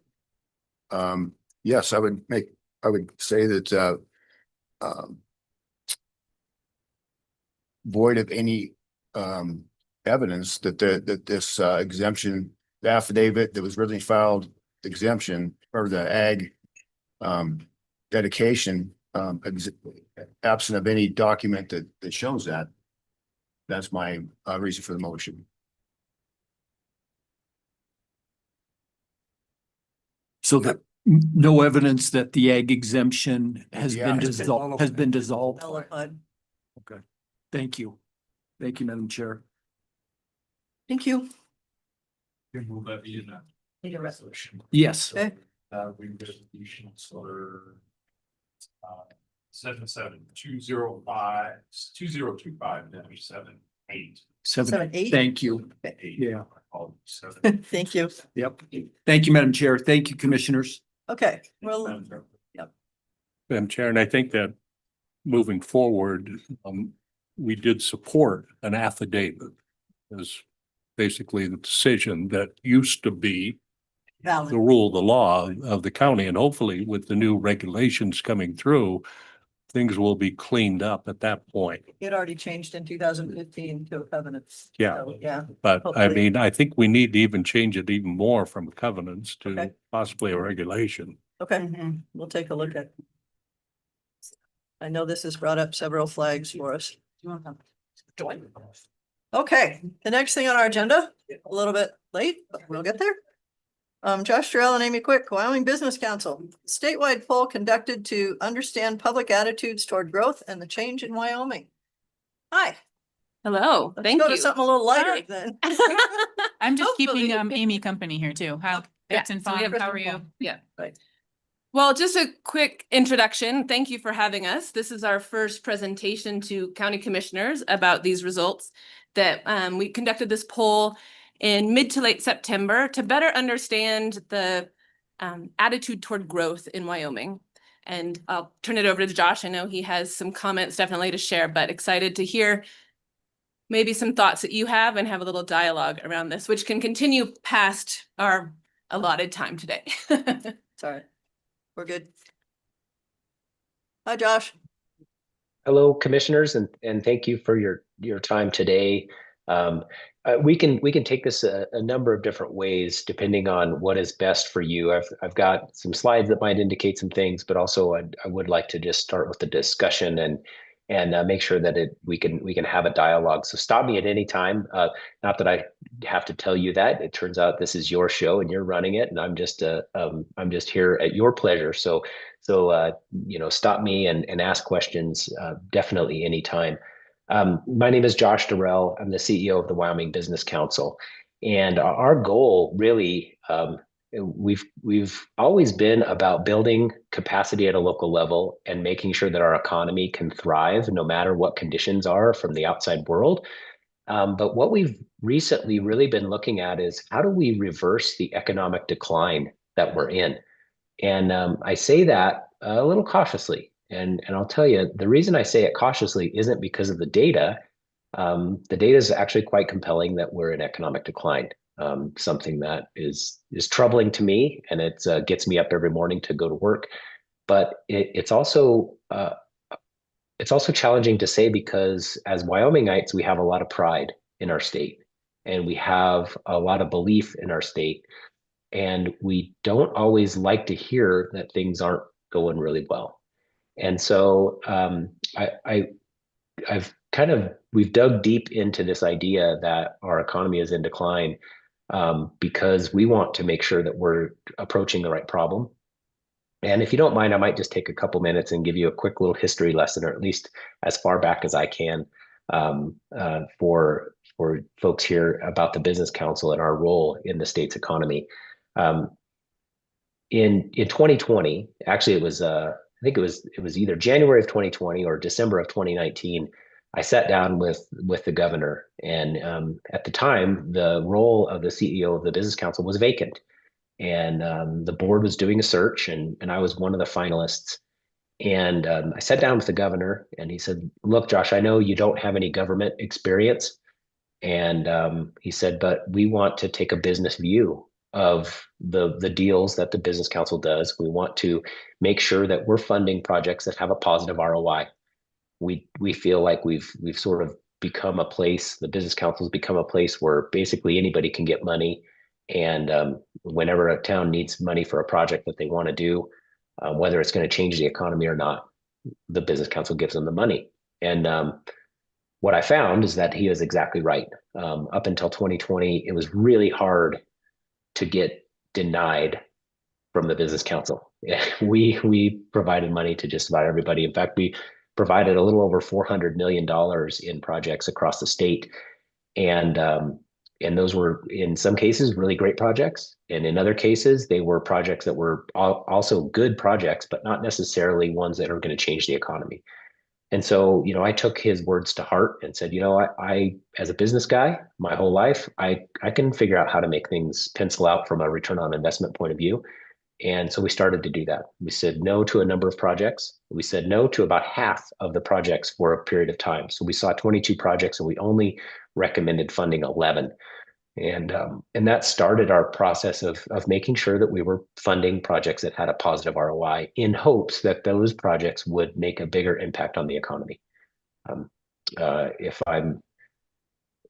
Yes, I would say that void of any evidence that that this exemption, the affidavit that was originally filed, exemption or the ag dedication, absent of any document that shows that. That's my reason for the motion. So that no evidence that the ag exemption has Yeah, been it's been dissolved, has been dissolved. Nullified. Okay, thank you. Thank you, Madam Chair. Thank you. Will that be in Need a that rest. resolution? Yes. Okay. We resolutions for 7/7/2025/2025-7/8. 7/8? Thank you. Eight. Yeah. Seven. Thank you. Yep. Thank you, Madam Chair. Thank you, Commissioners. Okay, well, Madam Chair, and I think that moving forward, we did support an affidavit as basically the decision that used to be the valid. rule, the law of the county, and hopefully with the new regulations coming through, things will be cleaned up at that point. It already changed in 2015 to a covenant. Yeah. So, yeah, But I Hopefully. mean, I think we need to even change it even more from covenants to Okay. possibly a regulation. okay, we'll take a look at. I know this has brought up several flags for us. Okay, the next thing on our agenda, a little bit late, but we'll get there. Josh Terrell and Amy Quick, Wyoming Business Council, statewide poll conducted to understand public attitudes toward growth and the change in Wyoming. Hi, Hello, let's thank go to you. something a little lighter Hi. then. I'm just keeping Hopefully. Amy company here too. How Yeah, Fitz and so we Fawn, have how are Fitz and you? Fawn. Yeah. Right. Well, just a quick introduction. Thank you for having us. This is our first presentation to county commissioners about these results that we conducted this poll in mid to late September to better understand the attitude toward growth in Wyoming. And I'll turn it over to Josh. I know he has some comments definitely to share, but excited to hear maybe some thoughts that you have and have a little dialogue around this, which can continue past our allotted time today. Sorry, we're good. Hi, Josh. Hello, commissioners, and thank you for your time today. We can take this a number of different ways depending on what is best for you. I've got some slides that might indicate some things, but also I would like to just start with the discussion and make sure that we can have a dialogue. So stop me at any time. Not that I have to tell you that. It turns out this is your show and you're running it, and I'm just here at your pleasure. So stop me and ask questions definitely anytime. My name is Josh Durrell. I'm the CEO of the Wyoming Business Council, and our goal really, we've always been about building capacity at a local level and making sure that our economy can thrive no matter what conditions are from the outside world. But what we've recently really been looking at is how do we reverse the economic decline that we're in? And I say that a little cautiously. And I'll tell you, the reason I say it cautiously isn't because of the data. The data is actually quite compelling that we're in economic decline. Something that is troubling to me, and it gets me up every morning to go to work. But it's also challenging to say because as Wyomingites, we have a lot of pride in our state, and we have a lot of belief in our state, and we don't always like to hear that things aren't going really well. And so we've dug deep into this idea that our economy is in decline because we want to make sure that we're approaching the right problem. And if you don't mind, I might just take a couple minutes and give you a quick little history lesson, or at least as far back as I can, for folks here about the Business Council and our role in the state's economy. In 2020, actually it was I think it was either January of 2020 or December of 2019. I sat down with the governor, and at the time, the role of the CEO of the Business Council was vacant, and the board was doing a search, and I was one of the finalists. And I sat down with the governor, and he said, "Look, Josh, I know you don't have any government experience," and he said, "But we want to take a business view of the deals that the Business Council does. We want to make sure that we're funding projects that have a positive ROI. We feel like we've sort of become a place, the business councils become a place where basically anybody can get money. And whenever a town needs money for a project that they want to do, whether it's going to change the economy or not, the business council gives them the money. And what I found is that he is exactly right. Up until 2020, it was really hard to get denied from the business council. We provided money to just about everybody. In fact, we provided a little over $400 million in projects across the state. And those were, in some cases, really great projects. And in other cases, they were projects that were also good projects, but not necessarily ones that are going to change the economy. And so, I took his words to heart and said, I as a business guy, my whole life, I can figure out how to make things pencil out from a return on investment point of view. And so we started to do that. We said no to a number of projects. We said no to about half of the projects for a period of time. So we saw 22 projects and we only recommended funding 11. And that started our process of making sure that we were funding projects that had a positive ROI in hopes that those projects would make a bigger impact on the economy.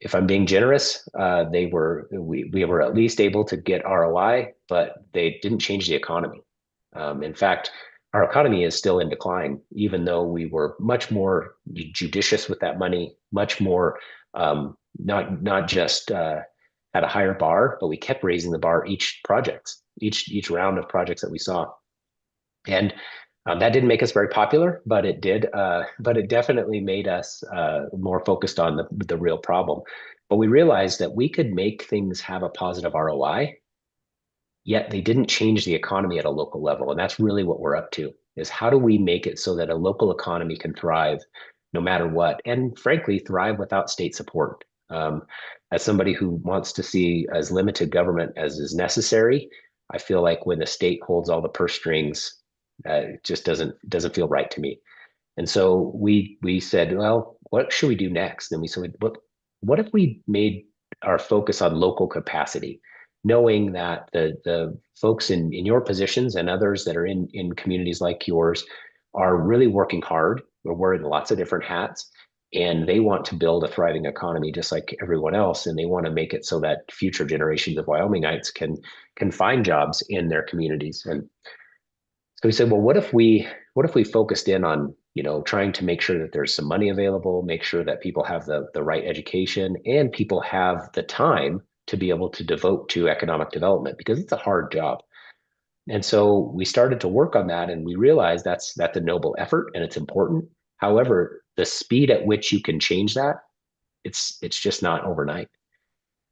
If I'm being generous, we were at least able to get ROI, but they didn't change the economy. In fact, our economy is still in decline, even though we were much more judicious with that money, much more not just at a higher bar, but we kept raising the bar each round of projects that we saw. And that didn't make us very popular, but it did. But it definitely made us more focused on the real problem. But we realized that we could make things have a positive ROI, yet they didn't change the economy at a local level. And that's really what we're up to, is how do we make it so that a local economy can thrive no matter what, and frankly, thrive without state support. As somebody who wants to see as limited government as is necessary, I feel like when the state holds all the purse strings, it just doesn't feel right to me. And so we said, well, what should we do next? And we said, what if we made our focus on local capacity, knowing that the folks in your positions and others that are in communities like yours are really working hard. We're wearing lots of different hats, and they want to build a thriving economy just like everyone else. And they want to make it so that future generations of Wyomingites can find jobs in their communities. And so we said, well, what if we focused in on, trying to make sure that there's some money available, make sure that people have the right education, and people have the time to be able to devote to economic development, because it's a hard job. And so we started to work on that, and we realized that's a noble effort and it's important. However, the speed at which you can change that, it's just not overnight.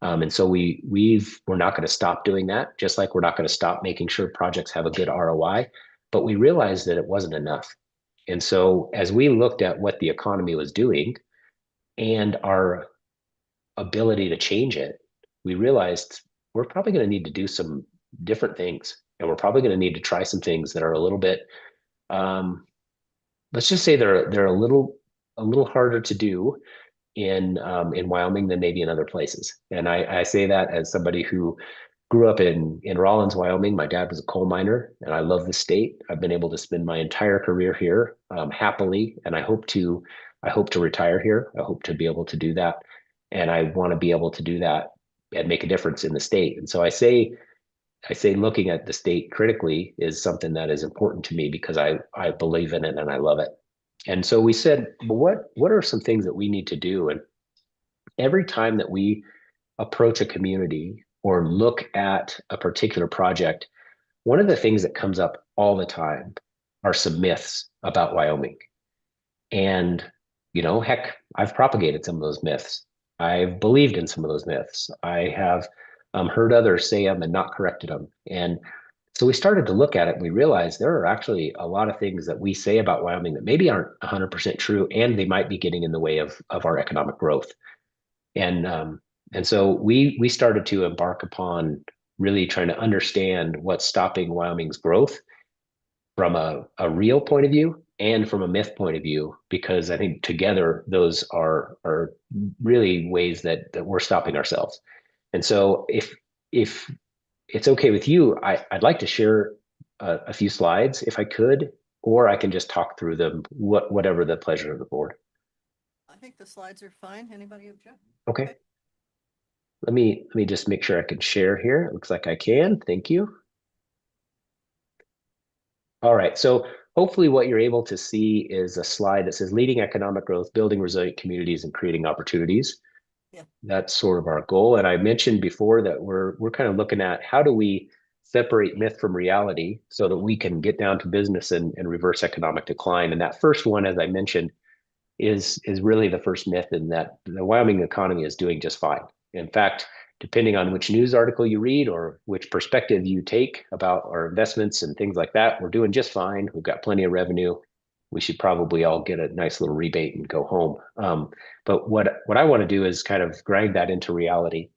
And so we're not going to stop doing that, just like we're not going to stop making sure projects have a good ROI. But we realized that it wasn't enough. And so as we looked at what the economy was doing and our ability to change it, we realized we're probably going to need to do some different things. And we're probably going to need to try some things that are a little bit, let's just say they're a little harder to do in Wyoming than maybe in other places. And I say that as somebody who grew up in Rawlins, Wyoming. My dad was a coal miner, and I love the state. I've been able to spend my entire career here happily, and I hope to retire here. I hope to be able to do that, and I want to be able to do that and make a difference in the state. And so I say looking at the state critically is something that is important to me, because I believe in it and I love it. And so we said, well, what are some things that we need to do? And every time that we approach a community or look at a particular project, one of the things that comes up all the time are some myths about Wyoming. And, heck, I've propagated some of those myths. I've believed in some of those myths. I have heard others say them and not corrected them. And so we started to look at it, and we realized there are actually a lot of things that we say about Wyoming that maybe aren't 100% true, and they might be getting in the way of our economic growth. And so we started to embark upon really trying to understand what's stopping Wyoming's growth from a real point of view and from a myth point of view, because I think together those are really ways that we're stopping ourselves. And so if it's okay with you, I'd like to share a few slides if I could, or I can just talk through them, whatever the pleasure of the board. I think the slides are fine. Anybody object? Okay. Let me just make sure I can share here. It looks like I can. Thank you. All right, so hopefully what you're able to see is a slide that says leading economic growth, building resilient communities, and creating opportunities. Yeah. That's sort of our goal. And I mentioned before that we're kind of looking at how do we separate myth from reality so that we can get down to business and reverse economic decline. And that first one, as I mentioned, is really the first myth, in that the Wyoming economy is doing just fine. In fact, depending on which news article you read or which perspective you take about our investments and things like that, we're doing just fine. We've got plenty of revenue. We should probably all get a nice little rebate and go home. But what I want to do is kind of grind that into reality.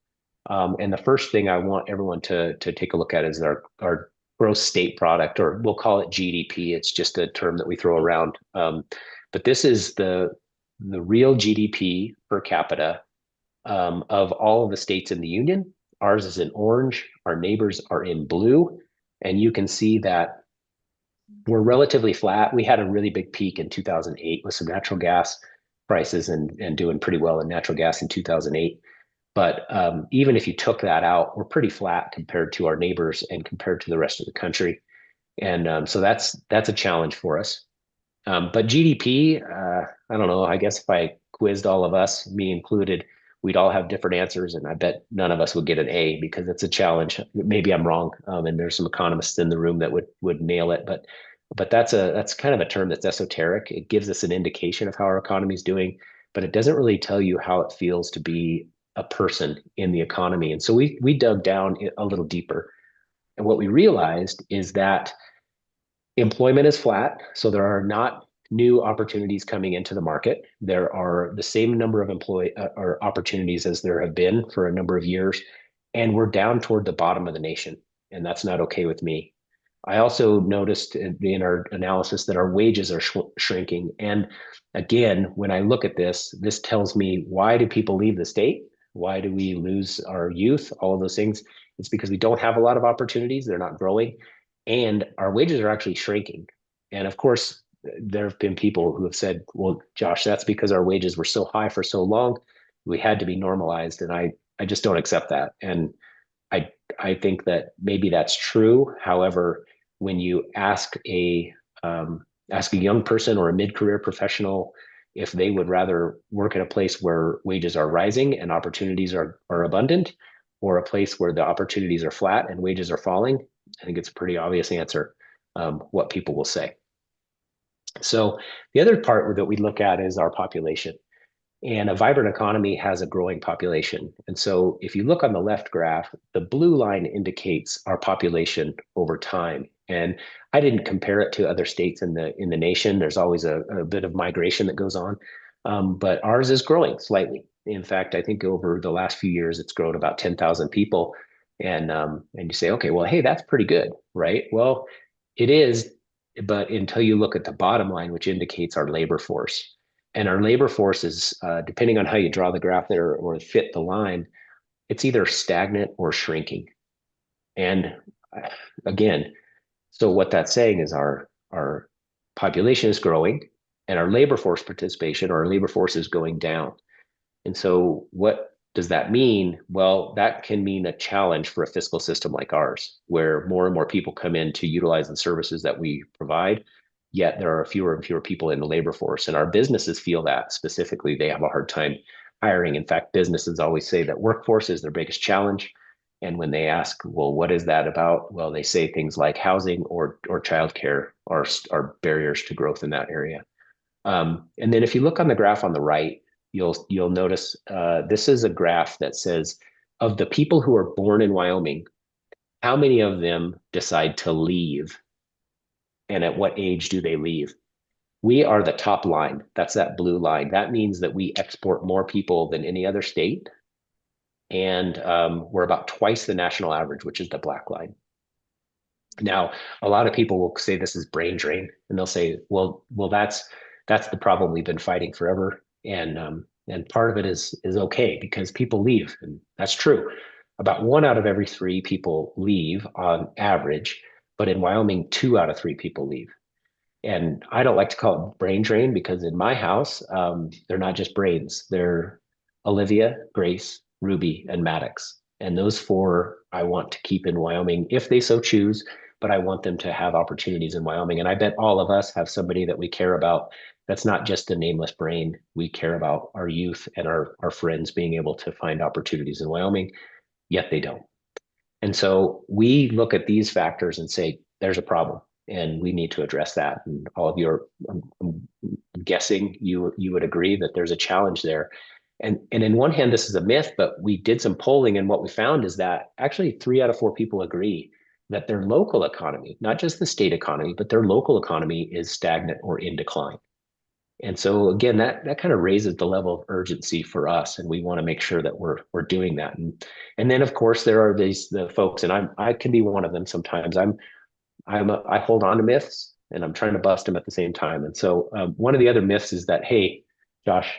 And the first thing I want everyone to take a look at is our gross state product, or we'll call it GDP. It's just a term that we throw around. But this is the real GDP per capita of all of the states in the union. Ours is in orange. Our neighbors are in blue. And you can see that we're relatively flat. We had a really big peak in 2008 with some natural gas prices and doing pretty well in natural gas in 2008. But even if you took that out, we're pretty flat compared to our neighbors and compared to the rest of the country. And so that's a challenge for us. But GDP, I don't know, I guess if I quizzed all of us, me included, we'd all have different answers, and I bet none of us would get an A because it's a challenge. Maybe I'm wrong, and there's some economists in the room that would nail it, but that's kind of a term that's esoteric. It gives us an indication of how our economy is doing, but it doesn't really tell you how it feels to be a person in the economy. And so we dug down a little deeper, and what we realized is that employment is flat, so there are not new opportunities coming into the market. There are the same number of or opportunities as there have been for a number of years, and we're down toward the bottom of the nation, and that's not okay with me. I also noticed in our analysis that our wages are shrinking. And again, when I look at this tells me, why do people leave the state? Why do we lose our youth? All of those things. It's because we don't have a lot of opportunities. They're not growing. And our wages are actually shrinking. And of course, there have been people who have said, well, Josh, that's because our wages were so high for so long. We had to be normalized. And I just don't accept that. And I think that maybe that's true. However, when you ask a young person or a mid-career professional if they would rather work in a place where wages are rising and opportunities are abundant, or a place where the opportunities are flat and wages are falling, I think it's a pretty obvious answer what people will say. So the other part that we look at is our population. And a vibrant economy has a growing population. And so if you look on the left graph, the blue line indicates our population over time. And I didn't compare it to other states in the nation. There's always a bit of migration that goes on, but ours is growing slightly. In fact, I think over the last few years, it's grown about 10,000 people. And you say, okay, well, hey, that's pretty good, right? Well, it is, but until you look at the bottom line, which indicates our labor force. And our labor force is, depending on how you draw the graph there or fit the line, it's either stagnant or shrinking. And again, so what that's saying is our population is growing and our labor force participation, or our labor force, is going down. And so what does that mean? Well, that can mean a challenge for a fiscal system like ours, where more and more people come in to utilize the services that we provide, yet there are fewer and fewer people in the labor force. And our businesses feel that specifically. They have a hard time hiring. In fact, businesses always say that workforce is their biggest challenge. And when they ask, well, what is that about? Well, they say things like housing or childcare are barriers to growth in that area. And then if you look on the graph on the right, you'll notice this is a graph that says, of the people who are born in Wyoming, how many of them decide to leave? And at what age do they leave? We are the top line. That's that blue line. That means that we export more people than any other state. And we're about twice the national average, which is the black line. Now, a lot of people will say this is brain drain, and they'll say, well, that's the problem we've been fighting forever. And part of it is okay because people leave, and that's true. About 1 out of every 3 people leave on average, but in Wyoming, 2 out of 3 people leave. And I don't like to call it brain drain because in my house, they're not just brains. They're Olivia, Grace, Ruby, and Maddox. And those four I want to keep in Wyoming if they so choose, but I want them to have opportunities in Wyoming. And I bet all of us have somebody that we care about. That's not just a nameless brain. We care about our youth and our friends being able to find opportunities in Wyoming, yet they don't. And so we look at these factors and say, there's a problem and we need to address that. And all of you are, I'm guessing you would agree that there's a challenge there. And in one hand, this is a myth, but we did some polling and what we found is that actually 3 out of 4 people agree that their local economy, not just the state economy, but their local economy is stagnant or in decline. And so again, that kind of raises the level of urgency for us, and we want to make sure that we're doing that. And then of course there are the folks, and I can be one of them sometimes. I hold on to myths, and I'm trying to bust them at the same time. And so one of the other myths is that, hey, Josh,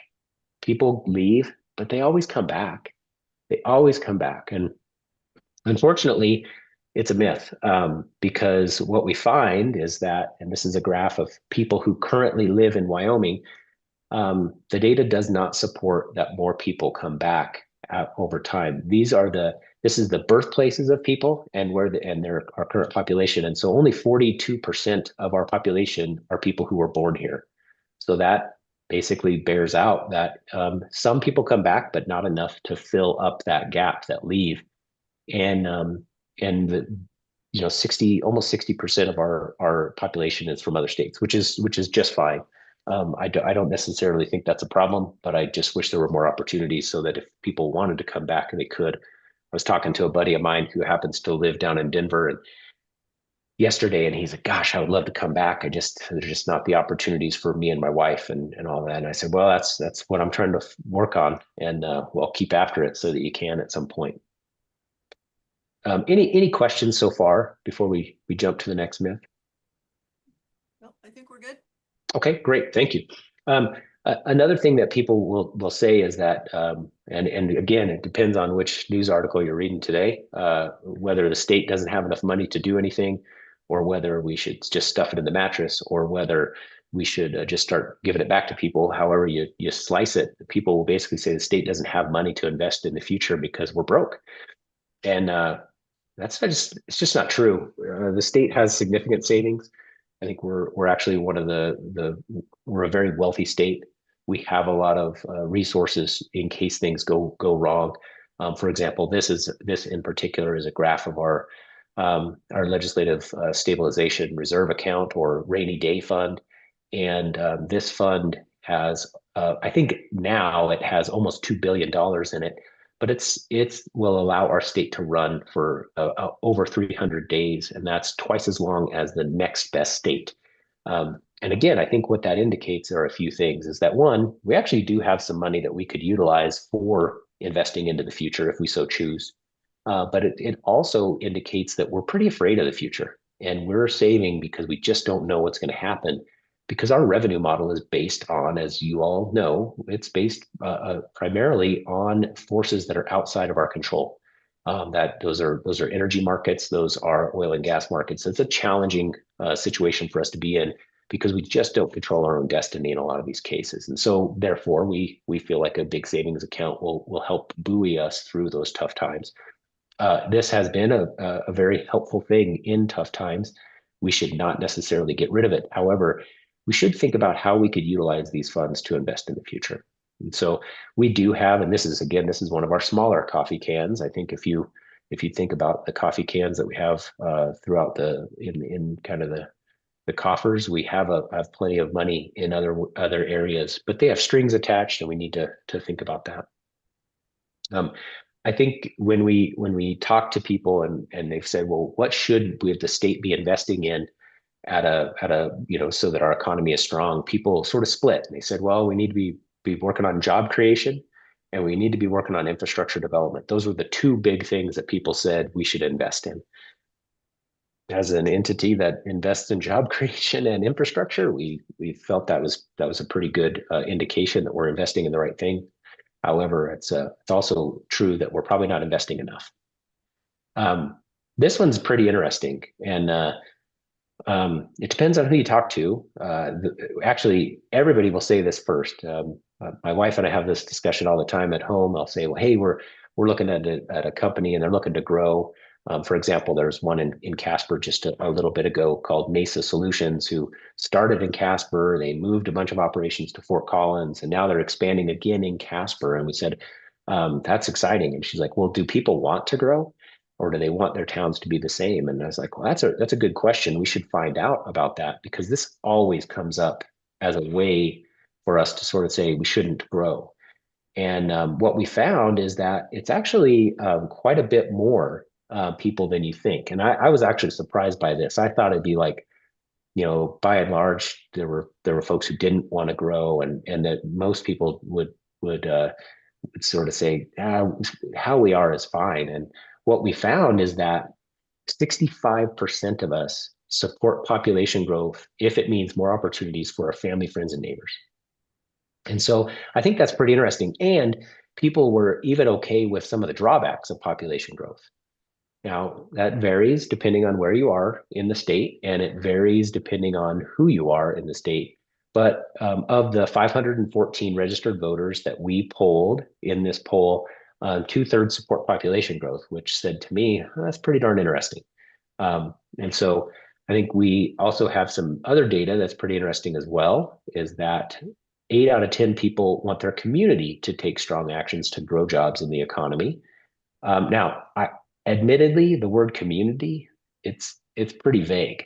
people leave, but they always come back. They always come back, and unfortunately, it's a myth because what we find is that, and this is a graph of people who currently live in Wyoming. The data does not support that more people come back over time. This is the birthplaces of people and our current population. And so only 42% of our population are people who were born here. So that basically bears out that some people come back, but not enough to fill up that gap that leave. And almost 60% of our population is from other states, which is just fine. I don't necessarily think that's a problem, but I just wish there were more opportunities so that if people wanted to come back and they could. I was talking to a buddy of mine who happens to live down in Denver and yesterday, and he's like, gosh, I would love to come back. There's just not the opportunities for me and my wife and all that. And I said, well, that's what I'm trying to work on, and we'll keep after it so that you can at some point. Any questions so far before we jump to the next myth? No, I think we're good. Okay, great. Thank you. Another thing that people will say is that, and again, it depends on which news article you're reading today, whether the state doesn't have enough money to do anything, or whether we should just stuff it in the mattress, or whether we should just start giving it back to people. However you slice it, people will basically say the state doesn't have money to invest in the future because we're broke. And it's just not true. The state has significant savings. I think we're actually one of we're a very wealthy state. We have a lot of resources in case things go wrong. For example, this in particular is a graph of our legislative stabilization reserve account or rainy day fund, and this fund has I think now it has almost $2 billion in it. But it will allow our state to run for over 300 days, and that's twice as long as the next best state. And again, I think what that indicates are a few things. Is that one, we actually do have some money that we could utilize for investing into the future if we so choose. But it also indicates that we're pretty afraid of the future, and we're saving because we just don't know what's going to happen. Because our revenue model is based on, as you all know, it's based primarily on forces that are outside of our control. Those are energy markets, those are oil and gas markets. It's a challenging situation for us to be in because we just don't control our own destiny in a lot of these cases. And so therefore we feel like a big savings account will help buoy us through those tough times. This has been a very helpful thing in tough times. We should not necessarily get rid of it. However, we should think about how we could utilize these funds to invest in the future. And so we do have, and this is one of our smaller coffee cans. I think if you think about the coffee cans that we have throughout in kind of the coffers, we have plenty of money in other areas, but they have strings attached, and we need to think about that. I think when we talk to people and they've said, well, what should the state be investing in at a so that our economy is strong, people sort of split. And they said, well, we need to be working on job creation, and we need to be working on infrastructure development. Those were the two big things that people said we should invest in. As an entity that invests in job creation and infrastructure, we felt that was a pretty good indication that we're investing in the right thing. However, it's also true that we're probably not investing enough. This one's pretty interesting, and It depends on who you talk to. Actually, everybody will say this first. My wife and I have this discussion all the time at home. I'll say, well, hey, we're looking at a company and they're looking to grow. For example, there's one in Casper just a little bit ago called Mesa Solutions, who started in Casper. They moved a bunch of operations to Fort Collins, and now they're expanding again in Casper. And we said, that's exciting. And she's like, well, do people want to grow, or do they want their towns to be the same? And I was like, well, that's a good question. We should find out about that, because this always comes up as a way for us to sort of say we shouldn't grow. And what we found is that it's actually quite a bit more people than you think. And I was actually surprised by this. I thought it'd be like, by and large, there were folks who didn't want to grow, and that most people would sort of say, how we are is fine. And what we found is that 65% of us support population growth if it means more opportunities for our family, friends, and neighbors. And so I think that's pretty interesting. And people were even okay with some of the drawbacks of population growth. Now, that varies depending on where you are in the state, and it varies depending on who you are in the state. But of the 514 registered voters that we polled in this poll, 2/3 support population growth, which said to me, that's pretty darn interesting. And so I think we also have some other data that's pretty interesting as well, is that 8 out of 10 people want their community to take strong actions to grow jobs in the economy. Now, admittedly, the word community, it's pretty vague.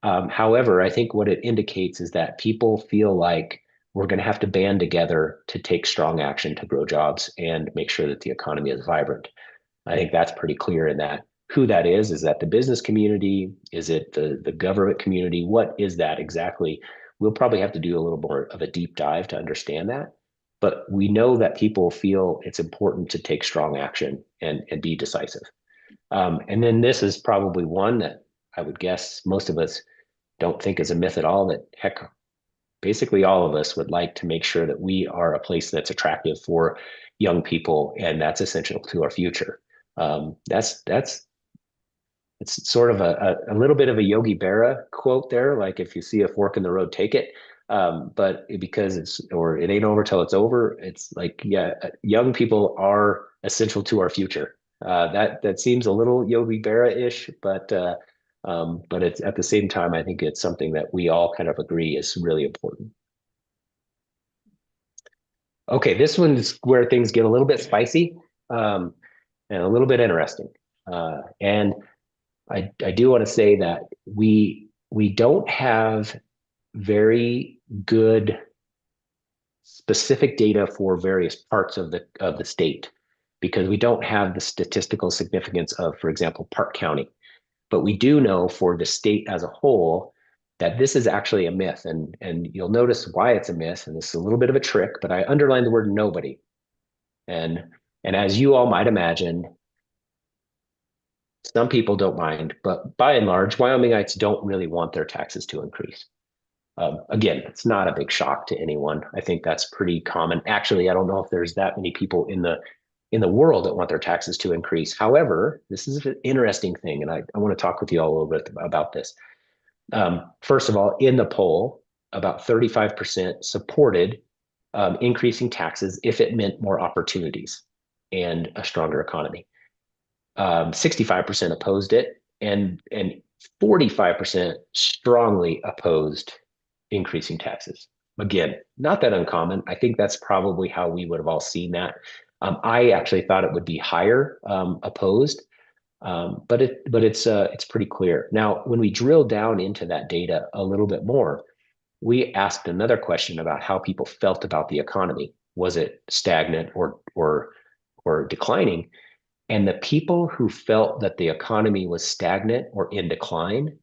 However, I think what it indicates is that people feel like we're going to have to band together to take strong action to grow jobs and make sure that the economy is vibrant. I think that's pretty clear in that. Who that is that the business community? Is it the government community? What is that exactly? We'll probably have to do a little more of a deep dive to understand that. But we know that people feel it's important to take strong action and be decisive. And then this is probably one that I would guess most of us don't think is a myth at all, that heck, basically all of us would like to make sure that we are a place that's attractive for young people, and that's essential to our future. It's sort of a little bit of a Yogi Berra quote there, like if you see a fork in the road, take it. But because it ain't over till it's over. It's like, yeah, young people are essential to our future. That seems a little Yogi Berra-ish, but it's at the same time, I think it's something that we all kind of agree is really important. Okay, this one's where things get a little bit spicy and a little bit interesting. And I do want to say that we don't have very good specific data for various parts of the state, because we don't have the statistical significance of, for example, Park County. But we do know for the state as a whole that this is actually a myth. And you'll notice why it's a myth. And this is a little bit of a trick, but I underline the word nobody. And as you all might imagine, some people don't mind, but by and large, Wyomingites don't really want their taxes to increase. Again, it's not a big shock to anyone. I think that's pretty common. Actually, I don't know if there's that many people in the world that want their taxes to increase. However, this is an interesting thing, and I want to talk with you all a little bit about this. First of all, in the poll, about 35% supported increasing taxes if it meant more opportunities and a stronger economy. 65% opposed it, and 45% strongly opposed increasing taxes. Again, not that uncommon. I think that's probably how we would have all seen that. I actually thought it would be higher opposed, but it's pretty clear. Now, when we drill down into that data a little bit more, we asked another question about how people felt about the economy. Was it stagnant or declining? And the people who felt that the economy was stagnant or in decline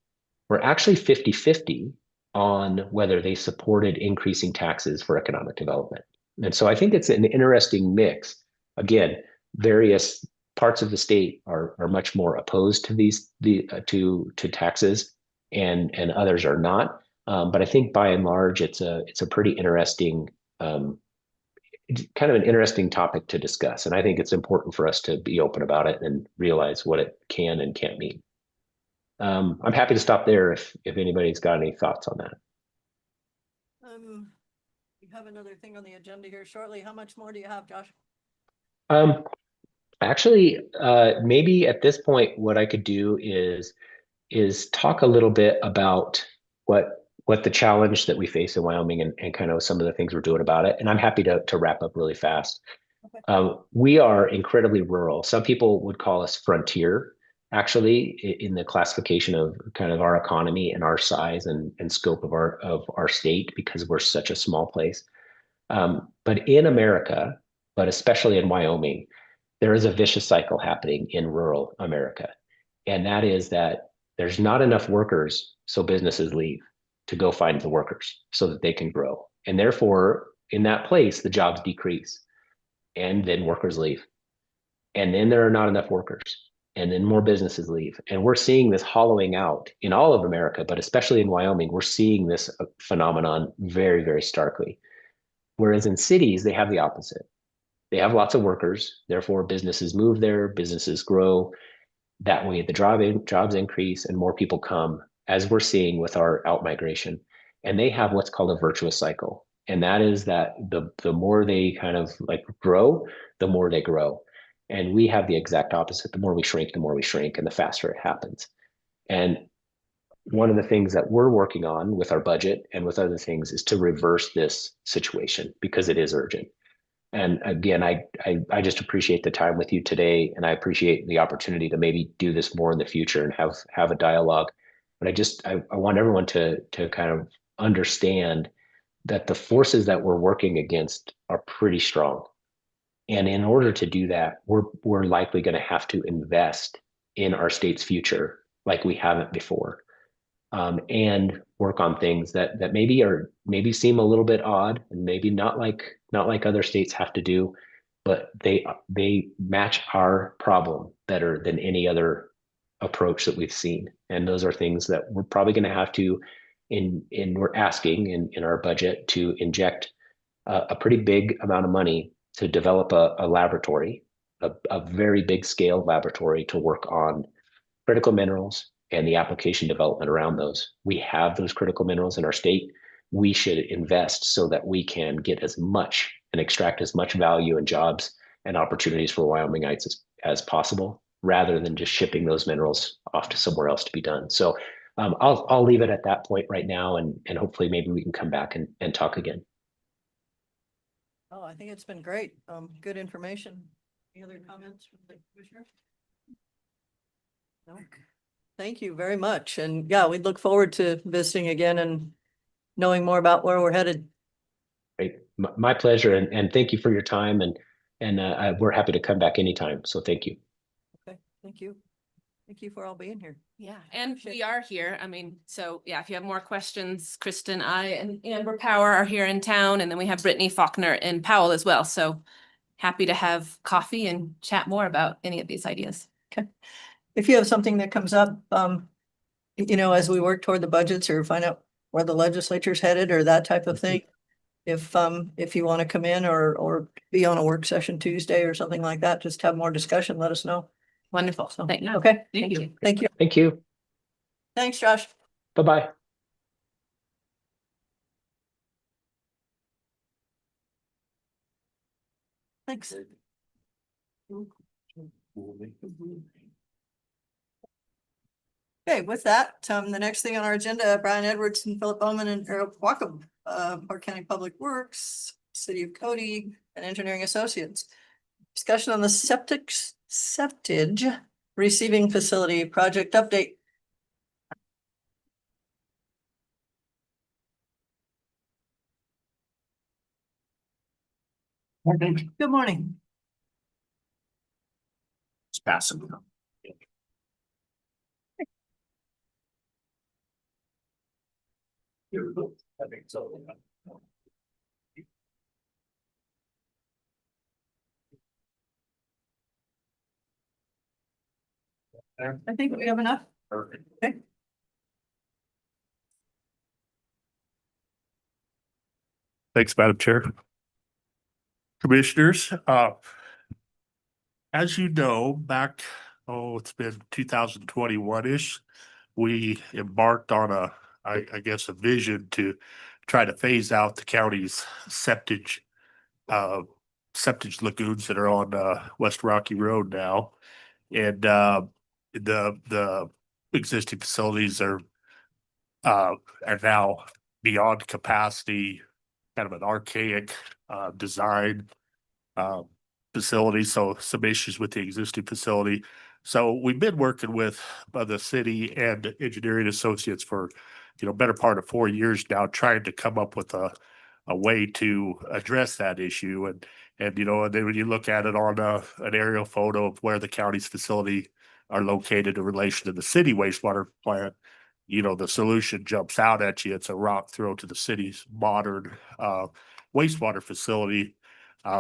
were actually 50-50 on whether they supported increasing taxes for economic development. And so I think it's an interesting mix. Again, various parts of the state are much more opposed to taxes, and others are not. But I think by and large, it's a pretty interesting kind of an interesting topic to discuss. And I think it's important for us to be open about it and realize what it can and can't mean. I'm happy to stop there if anybody's got any thoughts on that. We have another thing on the agenda here shortly. How much more do you have, Josh? Actually, maybe at this point, what I could do is talk a little bit about what the challenge that we face in Wyoming and kind of some of the things we're doing about it. And I'm happy to wrap up really fast. Okay. We are incredibly rural. Some people would call us frontier, actually, in the classification of kind of our economy and our size and scope of our state, because we're such a small place. But in America, but especially in Wyoming, there is a vicious cycle happening in rural America. And that is that there's not enough workers, so businesses leave to go find the workers so that they can grow. And therefore, in that place, the jobs decrease and then workers leave. And then there are not enough workers. And then more businesses leave. And we're seeing this hollowing out in all of America, but especially in Wyoming, we're seeing this phenomenon very, very starkly. Whereas in cities, they have the opposite. They have lots of workers, therefore businesses move there, businesses grow. That way the jobs increase and more people come, as we're seeing with our outmigration. And they have what's called a virtuous cycle. And that is that the more they kind of like grow, the more they grow. And we have the exact opposite. The more we shrink, and the faster it happens. And one of the things that we're working on with our budget and with other things is to reverse this situation because it is urgent. And again, I just appreciate the time with you today, and I appreciate the opportunity to maybe do this more in the future and have a dialogue. But I want everyone to kind of understand that the forces that we're working against are pretty strong. And in order to do that, we're likely going to have to invest in our state's future like we haven't before. And work on things that maybe seem a little bit odd and maybe not like other states have to do, but they match our problem better than any other approach that we've seen. And those are things that we're probably going to have to we're asking in our budget to inject a pretty big amount of money to develop a laboratory, a very big scale laboratory to work on critical minerals and the application development around those. We have those critical minerals in our state. We should invest so that we can get as much and extract as much value and jobs and opportunities for Wyomingites as possible, rather than just shipping those minerals off to somewhere else to be done. So I'll leave it at that point right now, and hopefully maybe we can come back and talk again. Oh, I think it's been great. Good information. Any other comments from the commissioners? No. Thank you very much. And yeah, we look forward to visiting again and knowing more about where we're headed. Great. My pleasure. And thank you for your time. And we're happy to come back anytime. So thank you. Okay, thank you. Thank you for all being here. Yeah, and we are here. I mean, so yeah, if you have more questions, Kristen, I, and Amber Power are here in town, and then we have Brittany Faulkner in Powell as well. So happy to have coffee and chat more about any of these ideas. Okay. If you have something that comes up, as we work toward the budgets or find out where the legislature's headed or that type of thing, if you want to come in or be on a work session Tuesday or something like that, just have more discussion, let us know. Wonderful. So, Thank you. okay. Thank you. Thank you. Thank you. Thanks, Josh. Bye-bye. Thanks. Okay, with that, the next thing on our agenda, Brian Edwards and Philip Bowman and Eric Wacom, Park County Public Works, City of Cody, and Engineering Associates. Discussion on the septage receiving facility project update. Morning. Good morning. It's passing. I think we have enough. Perfect. Okay. Thanks, Madam Chair. Commissioners, as you know, back, it's been 2021-ish, we embarked on I guess, a vision to try to phase out the county's septic lagoons that are on West Rocky Road now. And the existing facilities are now beyond capacity, kind of an archaic design facility, so some issues with the existing facility. So we've been working with the city and engineering associates for, better part of 4 years now, trying to come up with a way to address that issue. And then when you look at it on an aerial photo of where the county's facility are located in relation to the city wastewater plant, the solution jumps out at you. It's a rock throw to the city's modern wastewater facility.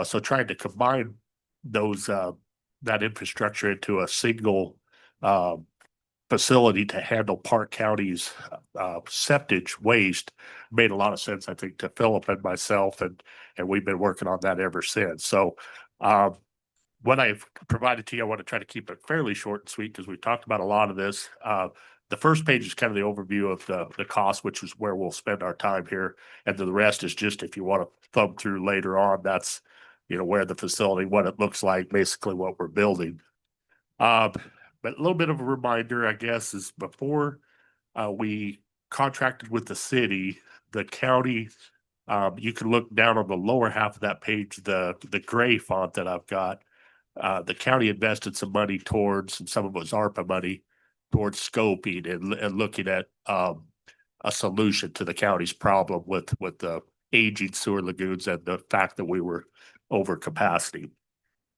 So trying to combine that infrastructure into a single facility to handle Park County's septic waste made a lot of sense, I think, to Philip and myself, and we've been working on that ever since. So what I've provided to you, I want to try to keep it fairly short and sweet because we've talked about a lot of this. The first page is kind of the overview of the cost, which is where we'll spend our time here. And then the rest is just if you want to thumb through later on, that's, where the facility, what it looks like, basically what we're building. But a little bit of a reminder, I guess, is before we contracted with the city, the county, you can look down on the lower half of that page, the gray font that I've got. The county invested some money towards, and some of it was ARPA money, towards scoping and looking at a solution to the county's problem with the aging sewer lagoons and the fact that we were over capacity.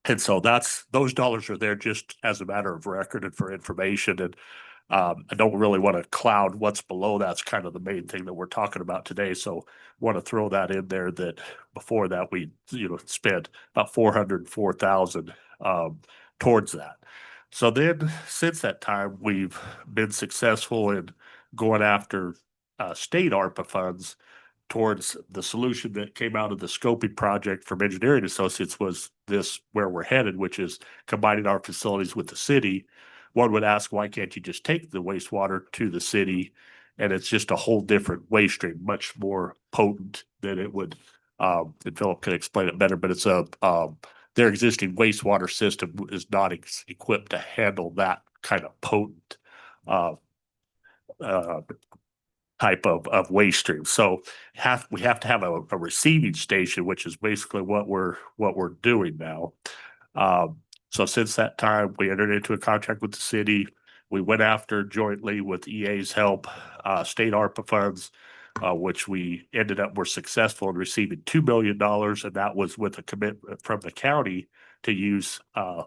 And so those dollars are there just as a matter of record and for information. And I don't really want to cloud what's below. That's kind of the main thing that we're talking about today. So want to throw that in there, that before that we, spent about 404,000 towards that. So then since that time, we've been successful in going after state ARPA funds towards the solution that came out of the scoping project from engineering associates was this where we're headed, which is combining our facilities with the city. One would ask, why can't you just take the wastewater to the city? And it's just a whole different waste stream, much more potent than it would. And Philip can explain it better, but it's their existing wastewater system is not equipped to handle that kind of potent type of waste stream. So we have to have a receiving station, which is basically what we're doing now. So since that time, we entered into a contract with the city. We went after jointly with EA's help, state ARPA funds, which we were successful in receiving $2 million. And that was with a commitment from the county to use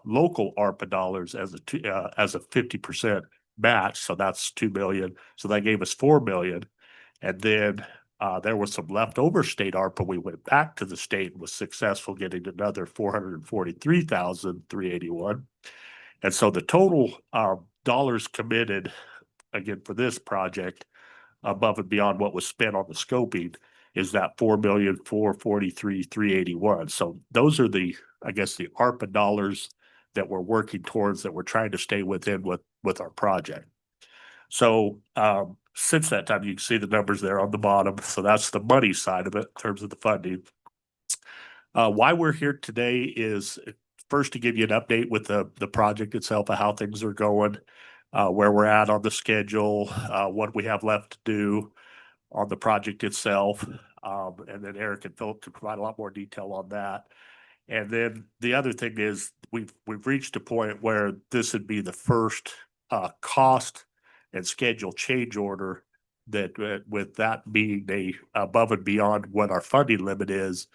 local ARPA dollars as a 50% match. So that's 2 million. So that gave us 4 million. And then there was some leftover state ARPA. We went back to the state and was successful getting another 443,381. And so the total dollars committed again for this project above and beyond what was spent on the scoping is that 4,443,381. So those are the ARPA dollars that we're working towards, that we're trying to stay within with our project. So since that time, you can see the numbers there on the bottom. So that's the money side of it in terms of the funding. Why we're here today is first to give you an update with the project itself, of how things are going, where we're at on the schedule, what we have left to do on the project itself. And then Eric and Philip can provide a lot more detail on that. And then the other thing is we've reached a point where this would be the first cost and schedule change order that with that being above and beyond what our funding limit is,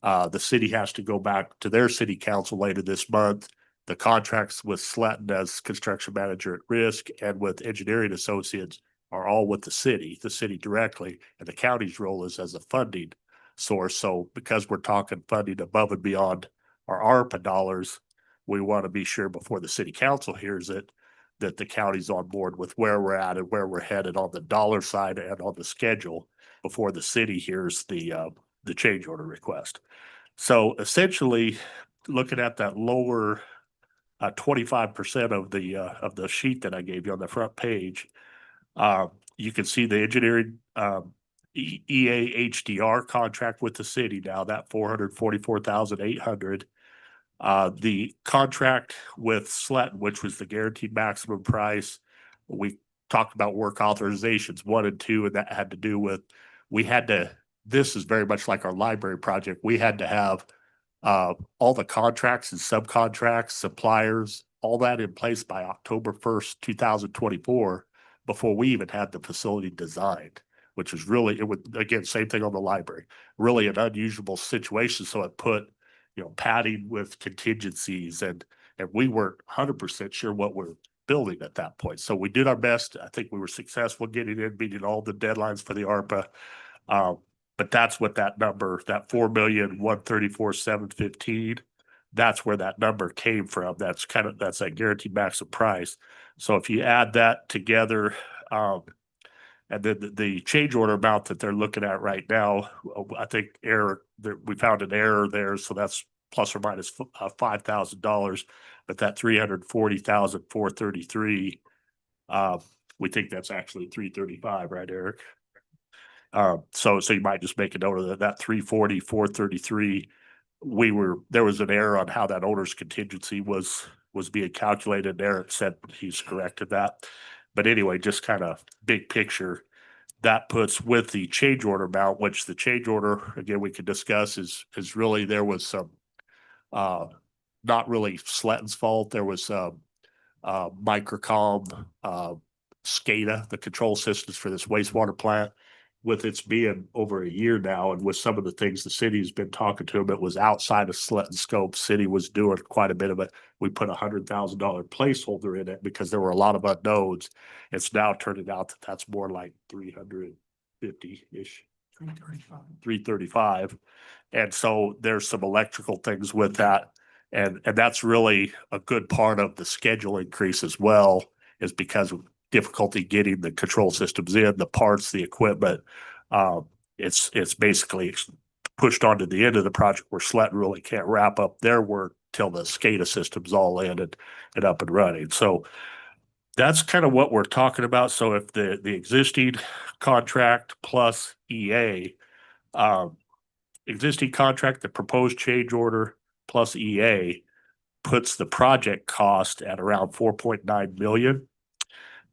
the city has to go back to their city council later this month. The contracts with Sletton as construction manager at risk and with engineering associates are all with the city directly, and the county's role is as a funding source. So because we're talking funding above and beyond our ARPA dollars, we want to be sure before the city council hears it that the county's on board with where we're at and where we're headed on the dollar side and on the schedule before the city hears the change order request. So essentially, looking at that lower 25% of the sheet that I gave you on the front page, You can see the engineering, EA HDR contract with the city now, that 444,800. The contract with Sletton, which was the guaranteed maximum price, we talked about work authorizations 1 and 2, and that had to do with, this is very much like our library project. We had to have all the contracts and subcontracts, suppliers, all that in place by October 1st, 2024, before we even had the facility designed, which was really, it would, again, same thing on the library, really an unusual situation. So it put, padding with contingencies, and we weren't 100% sure what we're building at that point. So we did our best. I think we were successful getting in, meeting all the deadlines for the ARPA. But that's what that number, that 4,134,715, that's where that number came from. That's that guaranteed maximum price. So if you add that together, and then the change order amount that they're looking at right now, I think we found an error there. So that's plus or minus $5,000, but that 340,433, we think that's actually 335, right, Eric? So you might just make a note of that 340, 433. There was an error on how that owner's contingency was being calculated. Eric said he's corrected that. But anyway, just kind of big picture, that puts with the change order amount, which the change order, again, we could discuss is really, there was some, not really Sletton's fault. There was Microcom, SCADA, the control systems for this wastewater plant. With its being over a year now, and with some of the things the city's been talking to them, it was outside of Sletton scope. City was doing quite a bit of it. We put $100,000 placeholder in it because there were a lot of unknowns. It's now turning out that that's more like 350-ish. 335. And so there's some electrical things with that. And that's really a good part of the schedule increase as well, is because of difficulty getting the control systems in, the parts, the equipment. It's basically pushed onto the end of the project where Sletton really can't wrap up their work till the SCADA system's all in and up and running. So that's kind of what we're talking about. So if the existing contract plus EA, existing contract, the proposed change order plus EA puts the project cost at around 4.9 million.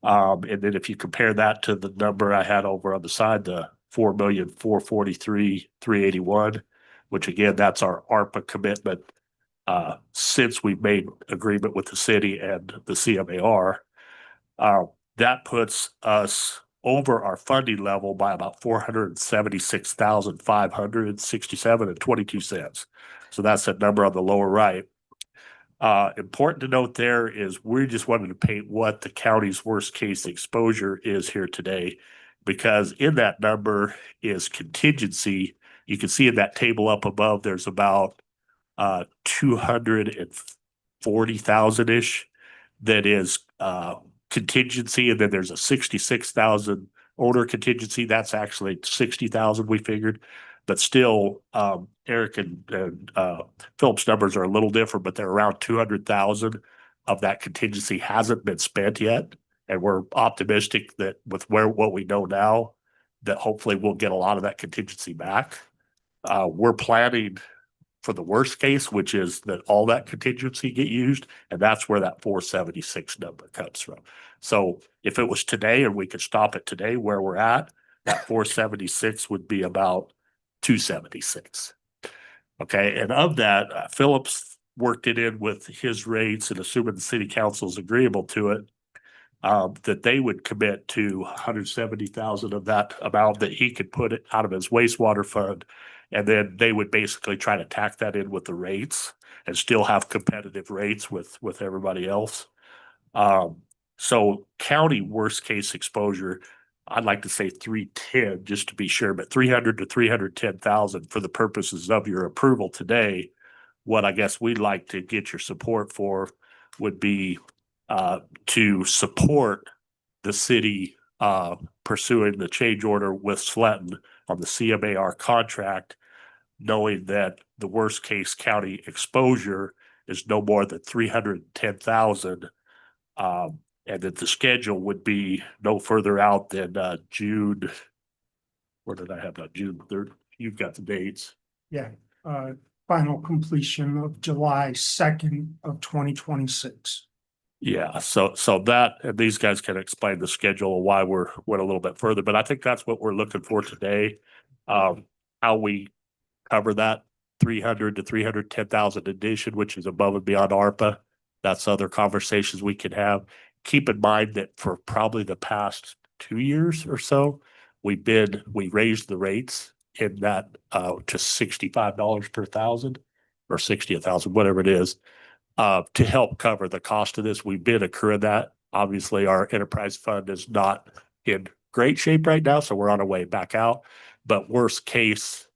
And then if you compare that to the number I had over on the side, the 4,443,381, which again, that's our ARPA commitment since we've made agreement with the city and the CMAR, that puts us over our funding level by about 476,567.22. So that's that number on the lower right. Important to note there is we just wanted to paint what the county's worst case exposure is here today, because in that number is contingency. You can see in that table up above, there's about 240,000-ish that is contingency, and then there's a 66,000 owner contingency. That's actually 60,000 we figured. But still, Eric and Philip's numbers are a little different, but they're around 200,000 of that contingency hasn't been spent yet. And we're optimistic that with what we know now, that hopefully we'll get a lot of that contingency back. We're planning for the worst case, which is that all that contingency get used, and that's where that 476 number comes from. So if it was today and we could stop it today where we're at, that 476 would be about 276. Okay, and of that, Phillips worked it in with his rates, and assuming the city council is agreeable to it, that they would commit to 170,000 of that amount that he could put it out of his wastewater fund, and then they would basically try to tack that in with the rates and still have competitive rates with everybody else. So county worst case exposure, I'd like to say 310 just to be sure, but 300 to 310,000 for the purposes of your approval today. What I guess we'd like to get your support for would be to support the city pursuing the change order with Sletton on the CMAR contract, knowing that the worst case county exposure is no more than 310,000. And that the schedule would be no further out than June. Where did I have that? June 3rd? You've got the dates. Yeah, final completion of July 2nd of 2026. Yeah, so that, and these guys can explain the schedule, why we're went a little bit further, but I think that's what we're looking for today. How we cover that 300 to 310,000 addition, which is above and beyond ARPA. That's other conversations we could have. Keep in mind that for probably the past 2 years or so, we raised the rates in that to $65 per thousand or 60,000, whatever it is, to help cover the cost of this. We've been accruing that. Obviously, our enterprise fund is not in great shape right now, so we're on our way back out. But worst case,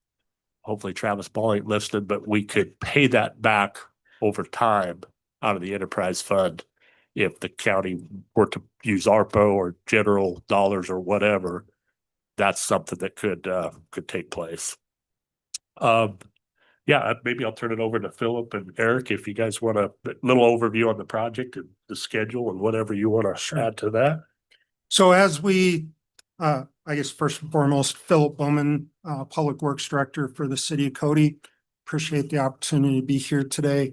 hopefully Travis Ball ain't listed, but we could pay that back over time out of the enterprise fund if the county were to use ARPA or general dollars or whatever. That's something that could take place. Yeah, maybe I'll turn it over to Philip and Eric if you guys want a little overview on the project and the schedule and whatever you want to add to that. So as we, I guess first and foremost, Philip Bowman, Public Works Director for the City of Cody. Appreciate the opportunity to be here today.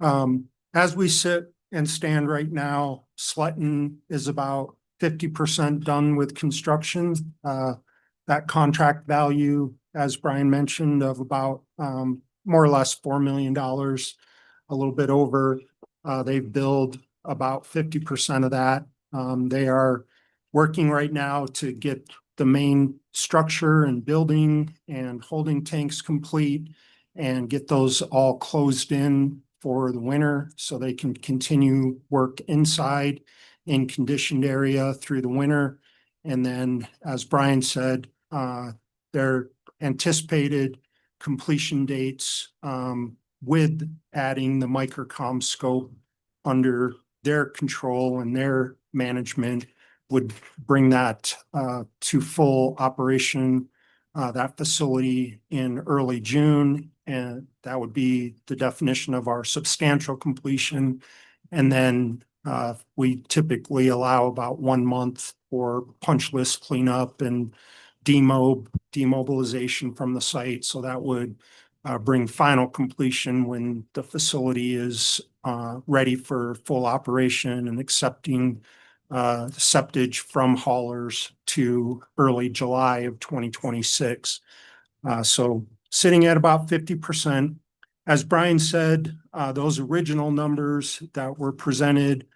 As we sit and stand right now, Sletton is about 50% done with construction. That contract value, as Brian mentioned, of about more or less $4 million, a little bit over. They've billed about 50% of that. They are working right now to get the main structure and building and holding tanks complete and get those all closed in for the winter so they can continue work inside in conditioned area through the winter. And then, as Brian said, their anticipated completion dates with adding the microcom scope under their control and their management would bring that to full operation, that facility in early June. And that would be the definition of our substantial completion. And then we typically allow about 1 month for punch list cleanup and demobilization from the site. So that would bring final completion when the facility is ready for full operation and accepting septage from haulers to early July of 2026. So sitting at about 50%. As Brian said, those original numbers that were presented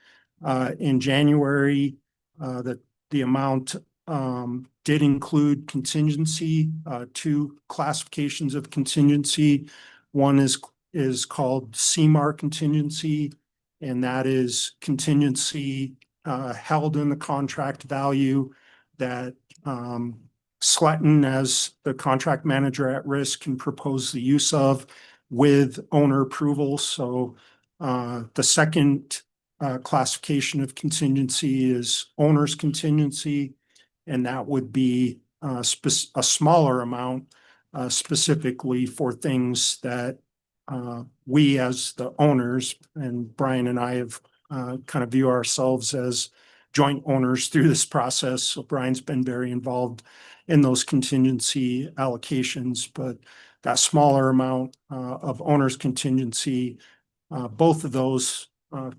in January, that the amount did include contingency, 2 classifications of contingency. One is called CMAR contingency, and that is contingency held in the contract value that Sletton, as the contract manager at risk, can propose the use of with owner approval. So the second classification of contingency is owner's contingency, and that would be a smaller amount specifically for things that we as the owners, and Brian and I have kind of view ourselves as joint owners through this process. So Brian's been very involved in those contingency allocations, but that smaller amount of owner's contingency, both of those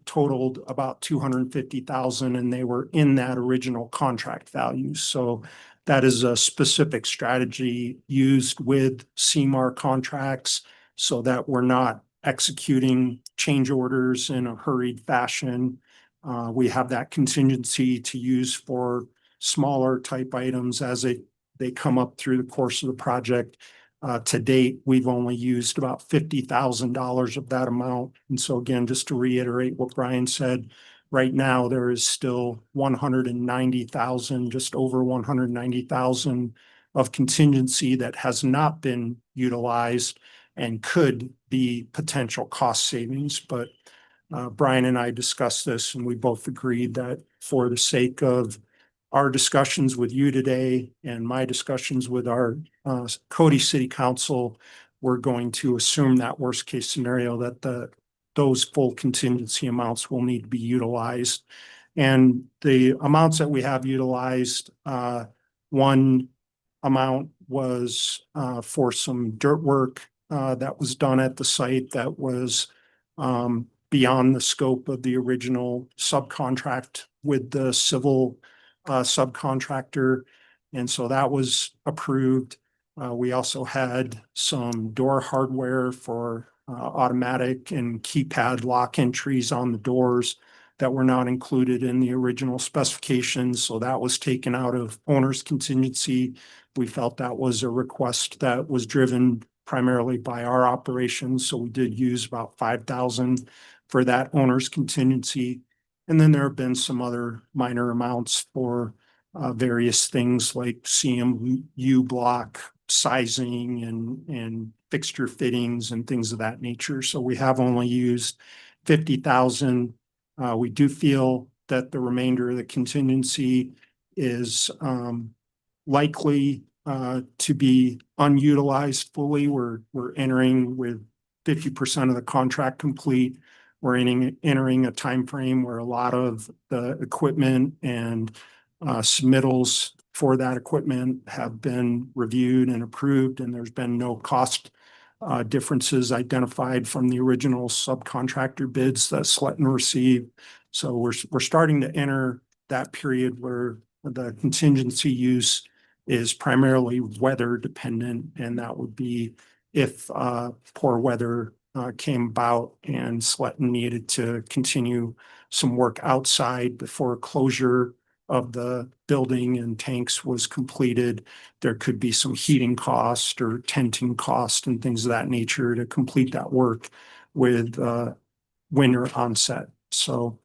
totaled about 250,000, and they were in that original contract value. So that is a specific strategy used with CMAR contracts so that we're not executing change orders in a hurried fashion. We have that contingency to use for smaller type items as they come up through the course of the project. To date, we've only used about $50,000 of that amount. And so again, just to reiterate what Brian said, right now there is still 190,000, just over 190,000 of contingency that has not been utilized and could be potential cost savings. But Brian and I discussed this, and we both agreed that for the sake of our discussions with you today and my discussions with our Cody City Council, we're going to assume that worst case scenario that those full contingency amounts will need to be utilized. And the amounts that we have utilized, one amount was for some dirt work that was done at the site that was beyond the scope of the original subcontract with the civil subcontractor. And so that was approved. We also had some door hardware for automatic and keypad lock entries on the doors that were not included in the original specifications. So that was taken out of owner's contingency. We felt that was a request that was driven primarily by our operations. So we did use about 5,000 for that owner's contingency. And then there have been some other minor amounts for various things like CMU block sizing and fixture fittings and things of that nature. So we have only used 50,000. We do feel that the remainder of the contingency is likely to be unutilized fully. We're entering with 50% of the contract complete. We're entering a time frame where a lot of the equipment and submittals for that equipment have been reviewed and approved, and there's been no cost differences identified from the original subcontractor bids that Sletton received. So we're starting to enter that period where the contingency use is primarily weather dependent, and that would be if poor weather came about and Sletton needed to continue some work outside before closure of the building and tanks was completed. There could be some heating cost or tenting cost and things of that nature to complete that work with winter onset. So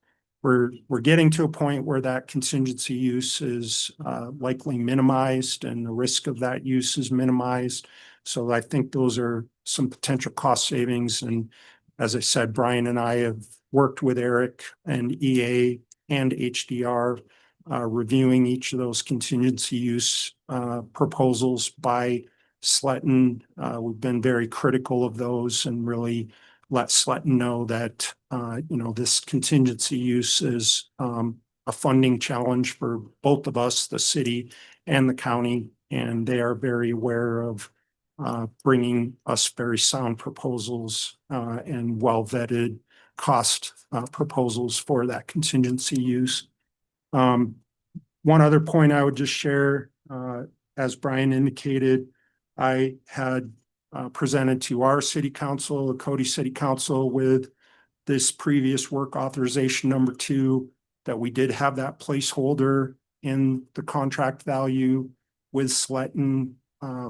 we're getting to a point where that contingency use is likely minimized and the risk of that use is minimized. So I think those are some potential cost savings. And as I said, Brian and I have worked with Eric and EA and HDR reviewing each of those contingency use proposals by Sletton. We've been very critical of those and really let Sletton know that this contingency use is a funding challenge for both of us, the city and the county, and they are very aware of bringing us very sound proposals and well-vetted cost proposals for that contingency use. One other point I would just share, as Brian indicated, I had presented to our city council, the Cody City Council, with this previous work authorization number 2, that we did have that placeholder in the contract value with Sletton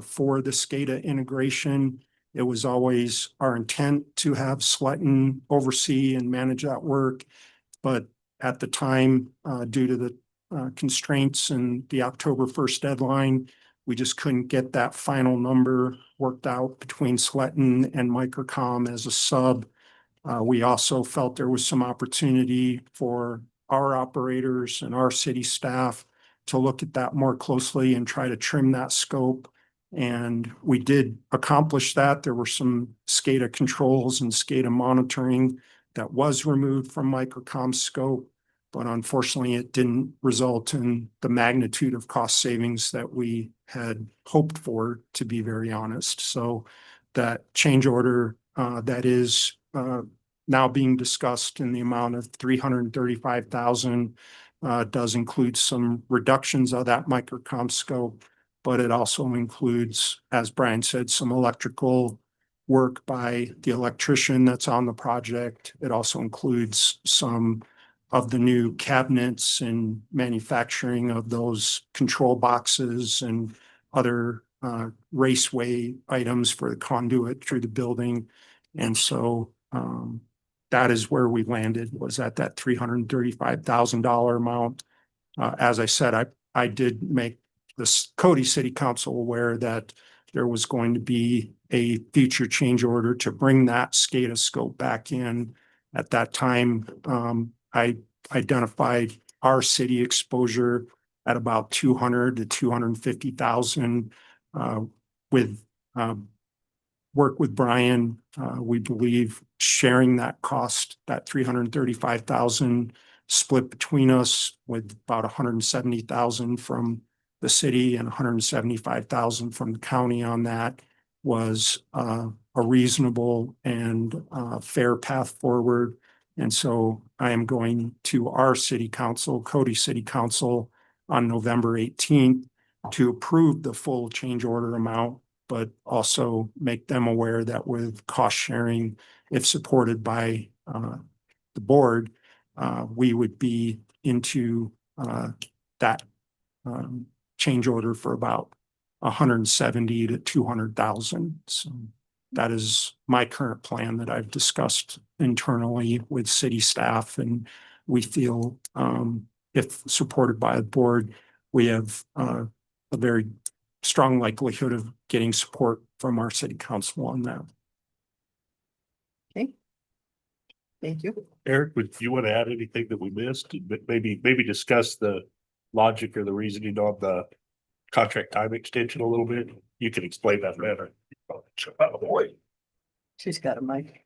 for the SCADA integration. It was always our intent to have Sletton oversee and manage that work. But at the time, due to the constraints and the October 1st deadline, we just couldn't get that final number worked out between Sletton and Microcom as a sub. We also felt there was some opportunity for our operators and our city staff to look at that more closely and try to trim that scope. And we did accomplish that. There were some SCADA controls and SCADA monitoring that was removed from Microcom's scope, but unfortunately it didn't result in the magnitude of cost savings that we had hoped for, to be very honest. So that change order that is now being discussed in the amount of $335,000 does include some reductions of that Microcom scope, but it also includes, as Brian said, some electrical work by the electrician that's on the project. It also includes some of the new cabinets and manufacturing of those control boxes and other raceway items for the conduit through the building. And so that is where we landed, was at that $335,000 amount. As I said, I did make this Cody City Council aware that there was going to be a future change order to bring that SCADA scope back in. At that time, I identified our city exposure at about 200 to 250,000 with work with Brian. We believe sharing that cost, that 335,000 split between us with about 170,000 from the city and 175,000 from the county on that was a reasonable and fair path forward. And so I am going to our city council, Cody City Council, on November 18th to approve the full change order amount, but also make them aware that with cost sharing, if supported by the board, we would be into that change order for about 170 to 200,000. So that is my current plan that I've discussed internally with city staff, and we feel if supported by the board, we have a very strong likelihood of getting support from our city council on that. Okay. Thank you. Eric, would you want to add anything that we missed? Maybe discuss the logic or the reasoning of the contract time extension a little bit. You can explain that better. Oh, boy. She's got a mic.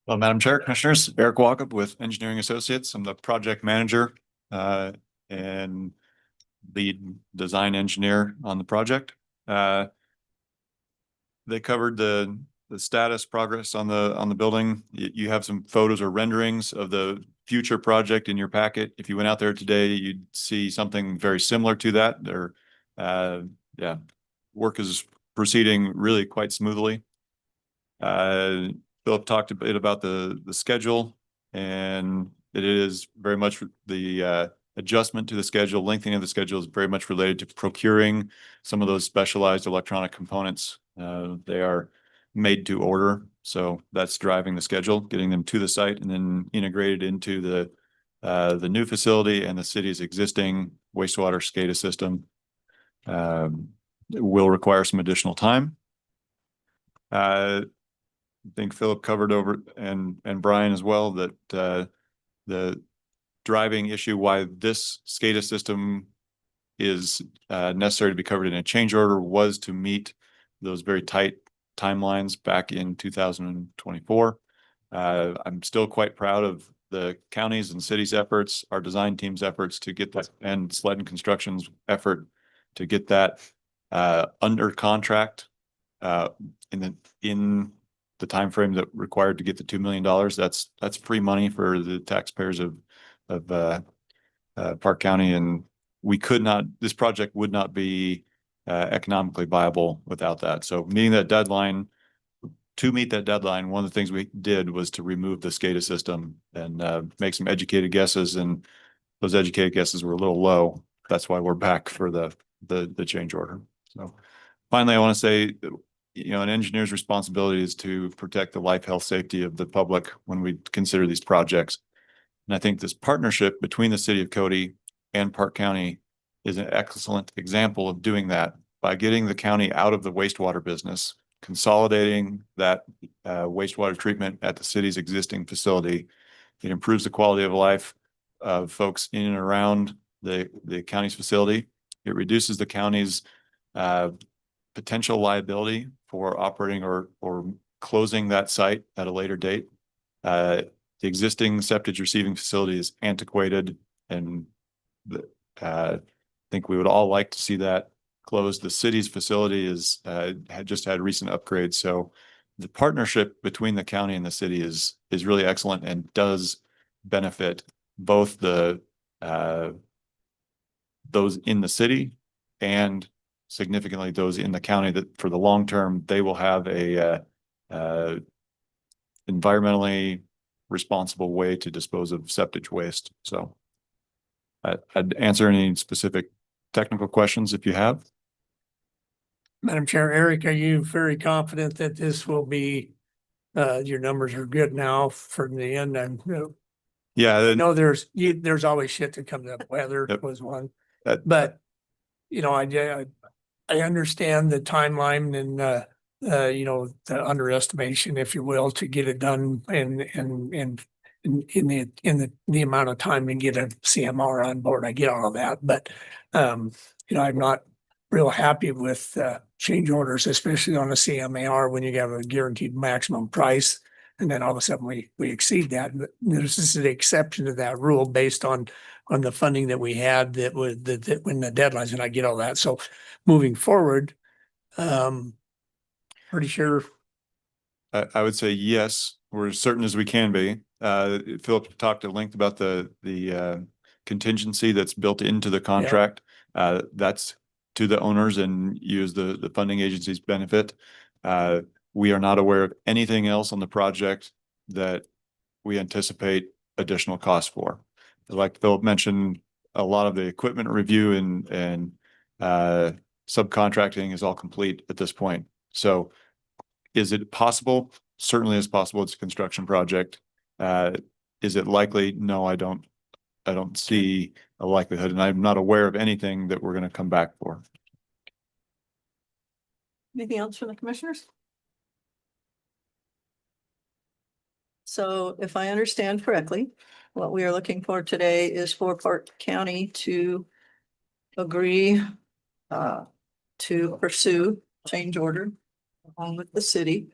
Well, Madam Chair, Commissioners, Eric Walkup with Engineering Associates. I'm the project manager and lead design engineer on the project. They covered the status progress on the building. You have some photos or renderings of the future project in your packet. If you went out there today, you'd see something very similar to that. Yeah, work is proceeding really quite smoothly. Philip talked a bit about the schedule, and it is very much the adjustment to the schedule, lengthening of the schedule is very much related to procuring some of those specialized electronic components. They are made to order, so that's driving the schedule, getting them to the site and then integrated into the new facility and the city's existing wastewater SCADA system. It will require some additional time. I think Philip covered over and Brian as well that the driving issue why this SCADA system is necessary to be covered in a change order was to meet those very tight timelines back in 2024. I'm still quite proud of the county's and city's efforts, our design team's efforts to get that, and Sled and Construction's effort to get that under contract in the time frame that required to get the $2 million. That's free money for the taxpayers of Park County, and this project would not be economically viable without that. So meeting that deadline, to meet that deadline, one of the things we did was to remove the SCADA system and make some educated guesses, and those educated guesses were a little low. That's why we're back for the change order. So finally, I want to say, an engineer's responsibility is to protect the life, health, safety of the public when we consider these projects. And I think this partnership between the city of Cody and Park County is an excellent example of doing that by getting the county out of the wastewater business, consolidating that wastewater treatment at the city's existing facility. It improves the quality of life of folks in and around the county's facility. It reduces the county's potential liability for operating or closing that site at a later date. The existing septic receiving facility is antiquated, and I think we would all like to see that closed. The city's facility had just had recent upgrades, so the partnership between the county and the city is really excellent and does benefit both the those in the city and significantly those in the county, that for the long term they will have a environmentally responsible way to dispose of septic waste. So I'd answer any specific technical questions if you have. Madam Chair, Eric, are you very confident that this will be, your numbers are good now from the end? And Yeah, I know there's always shit that comes up. Weather was one, but I understand the timeline and the underestimation, if you will, to get it done and in the amount of time to get a CMR on board. I get all of that, but I'm not real happy with change orders, especially on a CMAR when you have a guaranteed maximum price. And then all of a sudden we exceed that. But this is an exception to that rule based on the funding that we had that was that when the deadlines, and I get all that. So moving forward, pretty sure. I would say yes, we're as certain as we can be. Philip talked at length about the contingency that's built into the contract. That's to the owners and use the funding agency's benefit. We are not aware of anything else on the project that we anticipate additional costs for. Like Philip mentioned, a lot of the equipment review and subcontracting is all complete at this point. So is it possible? Certainly is possible. It's a construction project. Is it likely? No, I don't see a likelihood, and I'm not aware of anything that we're going to come back for. Anything else from the commissioners? So if I understand correctly, what we are looking for today is for Park County to agree to pursue change order along with the city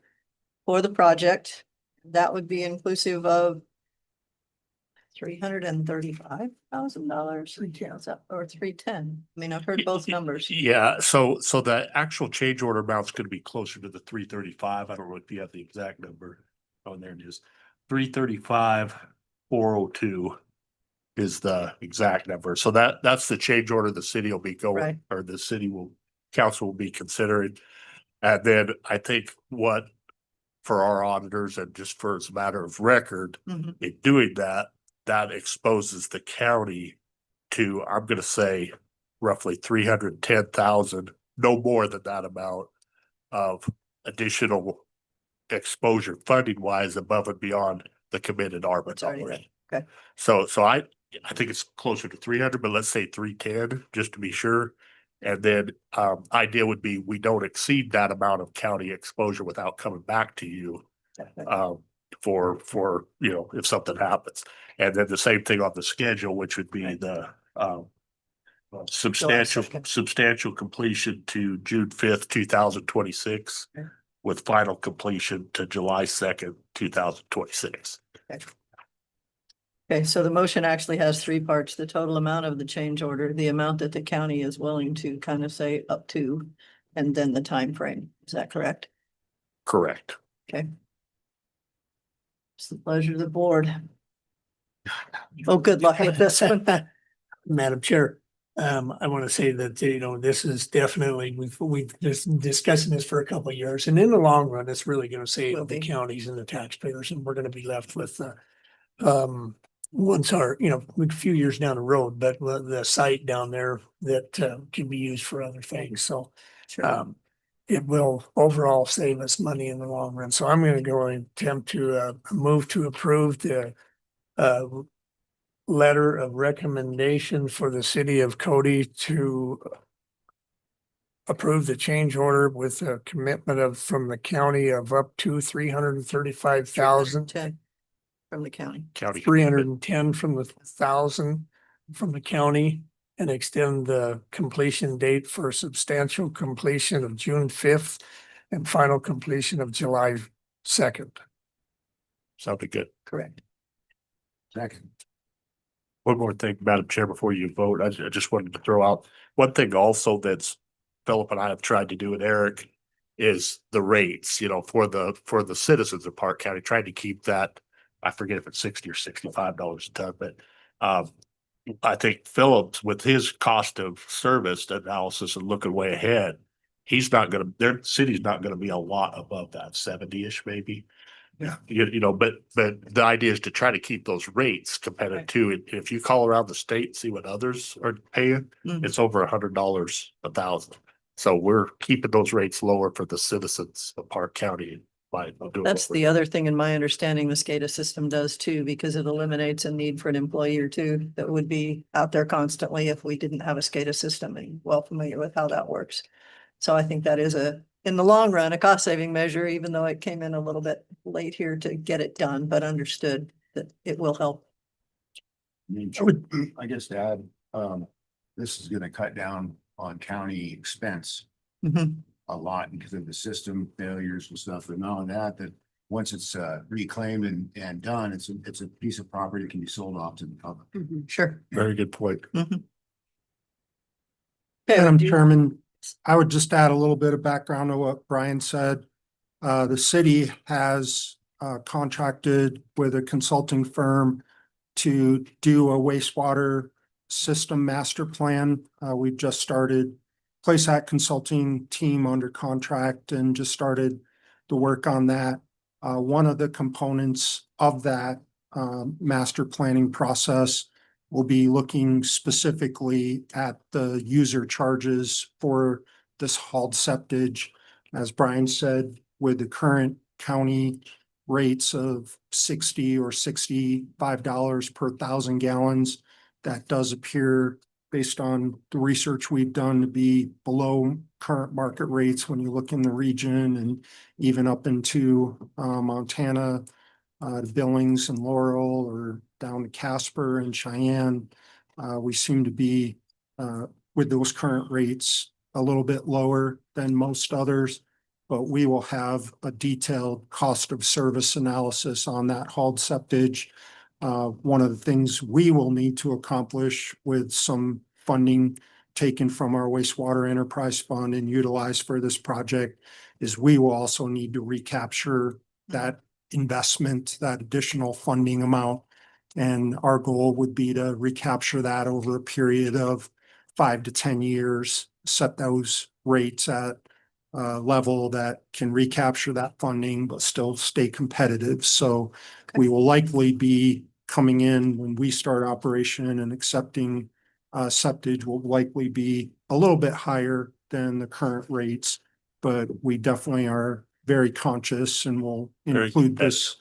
for the project. That would be inclusive of $335,000 or 310. I mean, I've heard both numbers. Yeah, so the actual change order amount's gonna be closer to the 335. I don't know if you have the exact number. Oh, there it is. 335,402 is the exact number. So that's the change order the city will be going, Right. or the council will be considering. And then I think what, for our auditors and just for as a matter of record, Mhm. in doing that, that exposes the county to, I'm gonna say, roughly 310,000, no more than that amount of additional exposure funding wise above and beyond the committed ARPA What's already already. Okay. So I think it's closer to 300, but let's say 310, just to be sure. And then idea would be we don't exceed that amount of county exposure without coming back to you for if something happens. And then the same thing on the schedule, which would be the substantial completion to June 5th, 2026, with final completion to July 2nd, 2026. Okay, so the motion actually has three parts: the total amount of the change order, the amount that the county is willing to kind of say up to, and then the time frame. Is that correct? Correct. Okay. It's the pleasure of the board. Oh, good luck with this one. Madam Chair, I want to say that, this is definitely, we've just discussing this for a couple of years, and in the long run, it's really going to save Will the be. counties and the taxpayers, and we're going to be left with, once our, a few years down the road, but the site down there that, can be used for other things. So, Sure. it will overall save us money in the long run. So I'm going to go and attempt to, move to approve the, letter of recommendation for the city of Cody to approve the change order with a commitment from the county of up to 335,000. 10 from the county. 310 from the 1,000 from the county, and extend the completion date for substantial completion of June 5th and final completion of July 2nd. Sounded good. Correct. Second. One more thing, Madam Chair, before you vote, I just wanted to throw out one thing also that's Philip and I have tried to do, and Eric, is the rates, for the citizens of Park County, trying to keep that, I forget if it's $60 or $65 a ton, but I think Phillips, with his cost of service analysis and looking way ahead, their city's not gonna be a lot above that 70-ish maybe. Yeah. But the idea is to try to keep those rates competitive Right. too. And if you call around the state and see what others are paying, Mhm. it's over $100 a thousand. So we're keeping those rates lower for the citizens of Park County by doing. That's the other thing in my understanding the SCADA system does too, because it eliminates a need for an employee or two that would be out there constantly if we didn't have a SCADA system, and well familiar with how that works. So I think that is in the long run, a cost saving measure, even though it came in a little bit late here to get it done, but understood that it will help. I guess to add, this is gonna cut down on county expense Mhm. a lot because of the system failures and stuff. And not only that, that once it's reclaimed and done, it's a piece of property that can be sold off to the public. Sure. Very good point. Mhm. Okay, Madam would you- Chairman, I would just add a little bit of background to what Brian said. The city has contracted with a consulting firm to do a wastewater system master plan. We've just started, placed that consulting team under contract and just started the work on that. One of the components of that master planning process will be looking specifically at the user charges for this hauled septage. As Brian said, with the current county rates of $60 or $65 per 1,000 gallons, that does appear, based on the research we've done, to be below current market rates when you look in the region and even up into Montana, to Billings and Laurel, or down to Casper and Cheyenne. We seem to be with those current rates a little bit lower than most others, but we will have a detailed cost of service analysis on that hauled septage. One of the things we will need to accomplish with some funding taken from our wastewater enterprise fund and utilized for this project is we will also need to recapture that investment, that additional funding amount. And our goal would be to recapture that over a period of 5 to 10 years, set those rates at a level that can recapture that funding, but still stay competitive. So we will likely be coming in when we start operation and accepting septage will likely be a little bit higher than the current rates, but we definitely are very conscious and will Very include this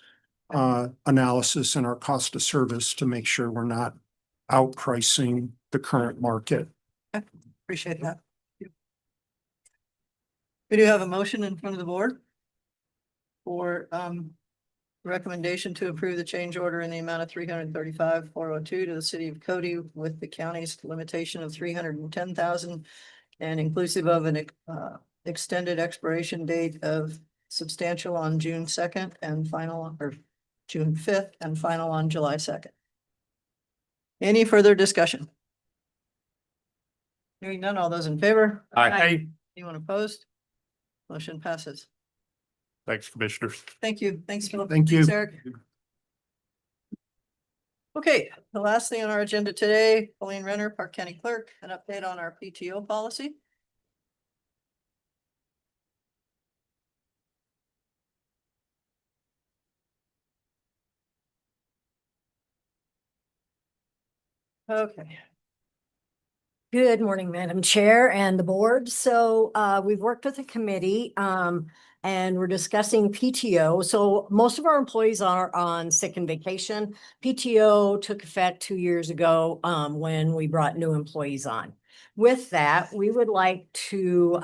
analysis in our cost of service to make sure we're not outpricing the current market. Appreciate that. We do have a motion in front of the board for recommendation to approve the change order in the amount of $335,402 to the city of Cody with the county's limitation of $310,000 and inclusive of an extended expiration date of substantial on June 2nd and final, or June 5th and final on July 2nd. Any further discussion? Hearing none, all those in favor? Aye. Anyone opposed? Motion passes. Thanks, commissioners. Thank you. Thanks, Philip. Thank you. Thanks, Eric. Okay, the last thing on our agenda today, Pauline Renner, Park County Clerk, an update on our PTO policy. Okay. Good morning, Madam Chair and the board. So we've worked with the committee and we're discussing PTO. So most of our employees are on sick and vacation. PTO took effect 2 years ago when we brought new employees on. With that, we would like to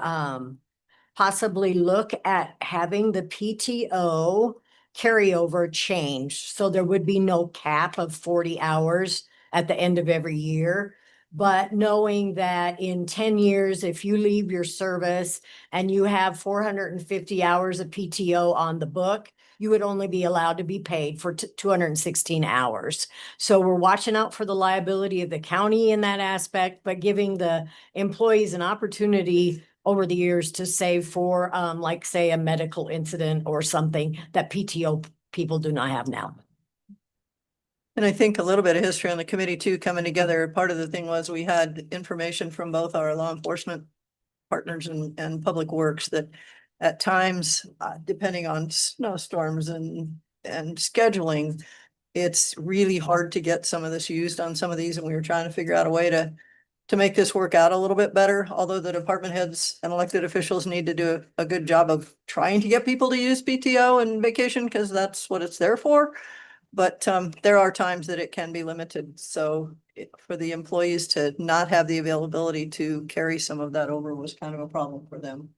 possibly look at having the PTO carryover change. So there would be no cap of 40 hours at the end of every year. But knowing that in 10 years, if you leave your service and you have 450 hours of PTO on the book, you would only be allowed to be paid for 216 hours. So we're watching out for the liability of the county in that aspect, but giving the employees an opportunity over the years to save for, like say, a medical incident or something that PTO people do not have now. And I think a little bit of history on the committee too, coming together. Part of the thing was we had information from both our law enforcement partners and public works that at times, depending on snowstorms and scheduling, it's really hard to get some of this used on some of these. And we were trying to figure out a way to make this work out a little bit better. Although the department heads and elected officials need to do a good job of trying to get people to use PTO and vacation because that's what it's there for. But there are times that it can be limited. So for the employees to not have the availability to carry some of that over was kind of a problem for them.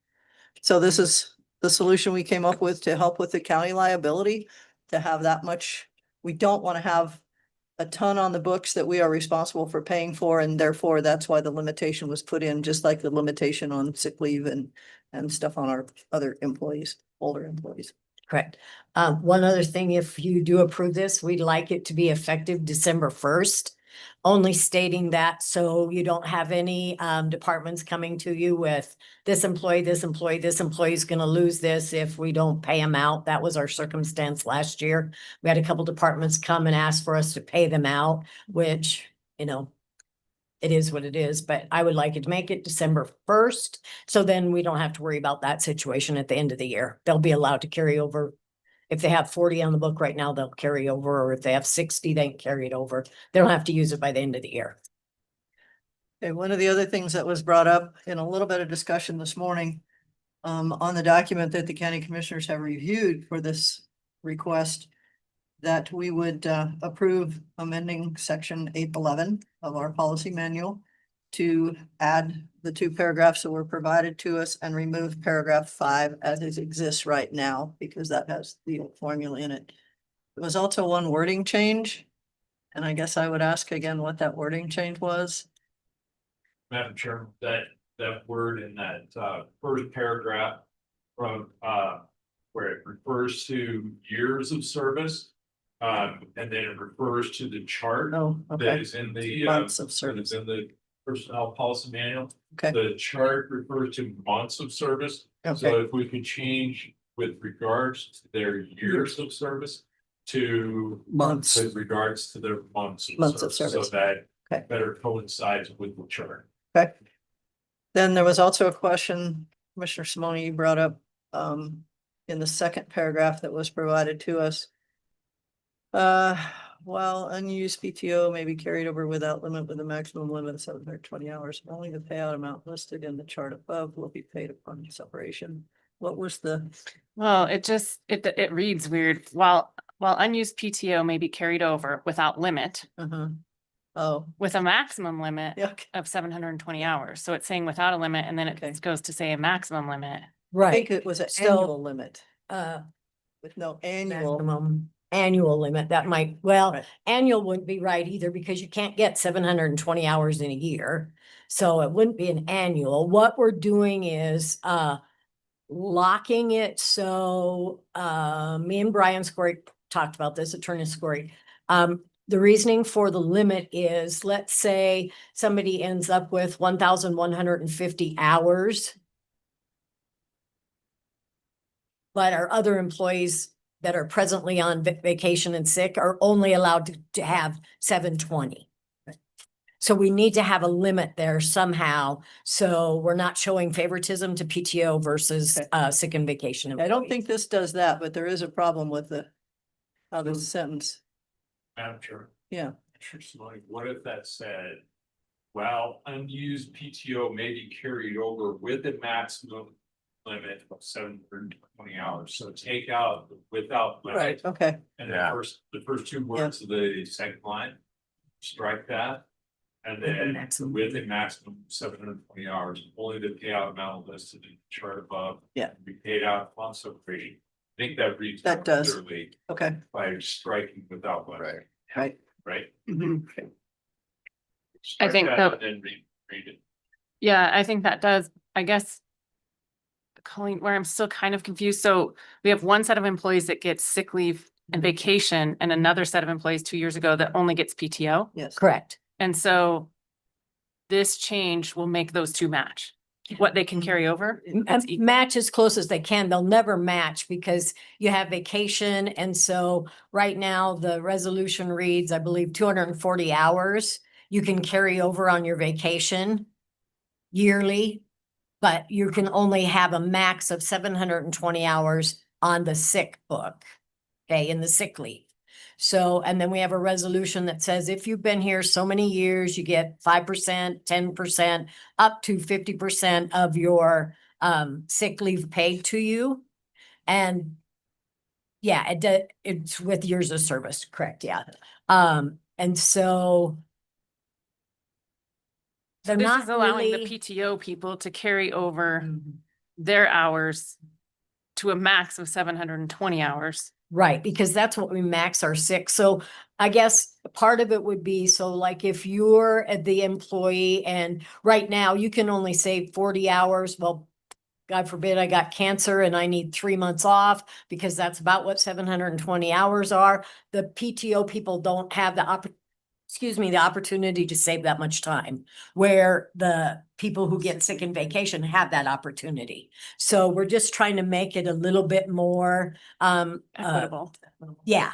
So this is the solution we came up with to help with the county liability, to have that much. We don't want to have a ton on the books that we are responsible for paying for, and therefore that's why the limitation was put in, just like the limitation on sick leave and stuff on our other employees, older employees. Correct. One other thing, if you do approve this, we'd like it to be effective December 1st. Only stating that so you don't have any departments coming to you with this employee is gonna lose this if we don't pay them out. That was our circumstance last year. We had a couple departments come and ask for us to pay them out, which, you know, it is what it is, but I would like it to make it December 1st. So then we don't have to worry about that situation at the end of the year. They'll be allowed to carry over. If they have 40 on the book right now, they'll carry over, or if they have 60, they can carry it over. They don't have to use it by the end of the year. Okay, one of the other things that was brought up in a little bit of discussion this morning, on the document that the county commissioners have reviewed for this request, that we would approve amending section 811 of our policy manual to add the 2 paragraphs that were provided to us and remove paragraph 5 as it exists right now, because that has the formula in it. There was also one wording change, and I guess I would ask again what that wording change was. Madam Chair, that word in that first paragraph from where it refers to years of service. And then it refers to the chart Oh, that okay. is in the Months of that service. is in the personnel policy manual. Okay. The chart refers to months of service. Okay. So if we could change with regards to their years of service to Months. with regards to their months of service. so that Okay. better coincides with the chart. Okay. Then there was also a question, Commissioner Simone, you brought up, in the second paragraph that was provided to us. While unused PTO may be carried over without limit with a maximum limit of 720 hours, only the payout amount listed in the chart above will be paid upon separation. What was the? Well, it reads weird. While unused PTO may be carried over without limit, Oh, with a maximum limit yeah. of 720 hours. So it's saying without a limit, and then Okay. it goes to say a maximum limit. I Right. think it was an So, annual limit Uh, with no annual. maximum annual limit, that might, well, Right. annual wouldn't be right either because you can't get 720 hours in a year. So it wouldn't be an annual. What we're doing is locking it. So me and Brian Scory talked about this, Attorney Scory. The reasoning for the limit is, let's say somebody ends up with 1,150 hours. But our other employees that are presently on vacation and sick are only allowed to have 720. So we need to have a limit there somehow. So we're not showing favoritism to PTO versus sick and vacation. I don't think this does that, but there is a problem with the how this sentence. Madam Chair. Yeah. Sure, Simone, what if that said, while unused PTO may be carried over with a maximum limit of 720 hours, so take out without limit. Right, okay. And the first 2 words of the second line, strike that. And then with a maximum of 720 hours, only the payout amount listed in the chart above. Yeah. Be paid out upon separation. I think that reads. That does. Clearly Okay, by striking without limit. right. Right? Okay. Strike think that that- and then read it. Yeah, I think that does, I guess. Colleen, where I'm still kind of confused. So we have one set of employees that gets sick leave and vacation, and another set of employees 2 years ago that only gets PTO. Yes. Correct. And so this change will make those 2 match what they can carry over. That's equal. Match as close as they can. They'll never match because you have vacation. And so right now the resolution reads, I believe, 240 hours. You can carry over on your vacation yearly, but you can only have a max of 720 hours on the sick book. Okay, in the sick leave. So, and then we have a resolution that says if you've been here so many years, you get 5%, 10%, up to 50% of your sick leave paid to you. And yeah, it's with years of service, correct? Yeah. And so they're This not is allowing really the PTO people to carry over their hours to a max of 720 hours. right, because that's what we max our sick. So I guess part of it would be, so like if you're the employee and right now you can only save 40 hours, well, God forbid I got cancer and I need 3 months off because that's about what 720 hours are. The PTO people don't have the the opportunity to save that much time, where the people who get sick in vacation have that opportunity. So we're just trying to make it a little bit more, Equitable. yeah,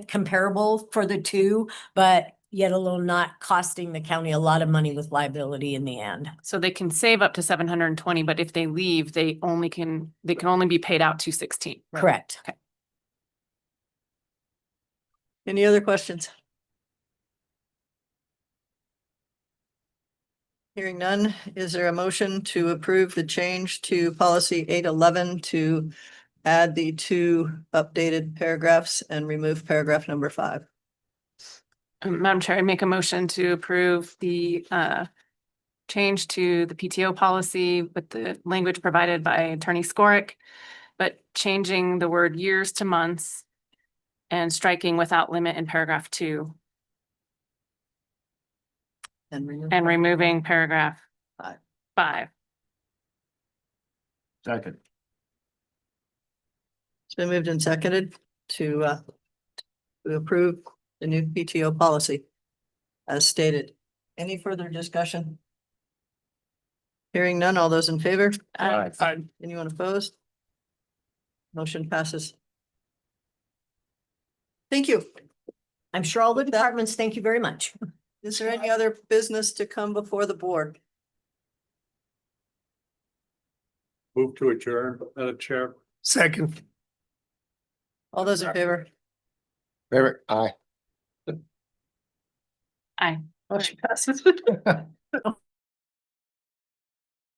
comparable for the two, but yet alone not costing the county a lot of money with liability in the end. So they can save up to 720, but if they leave, they can only be paid out 216. Correct. Okay. Any other questions? Hearing none, is there a motion to approve the change to policy 811 to add the 2 updated paragraphs and remove paragraph number 5? Madam Chair, I make a motion to approve the change to the PTO policy with the language provided by Attorney Skorick, but changing the word years to months and striking without limit in paragraph 2 And removing paragraph 5. 5. Second. It's been moved and seconded to approve the new PTO policy as stated. Any further discussion? Hearing none, all those in favor? Aye. Anyone opposed? Motion passes. Thank you. I'm sure all the departments, thank you very much. Is there any other business to come before the board? Move to adjourn, Madam Chair. Second. All those in favor? Favorite, aye. Aye. Motion passes.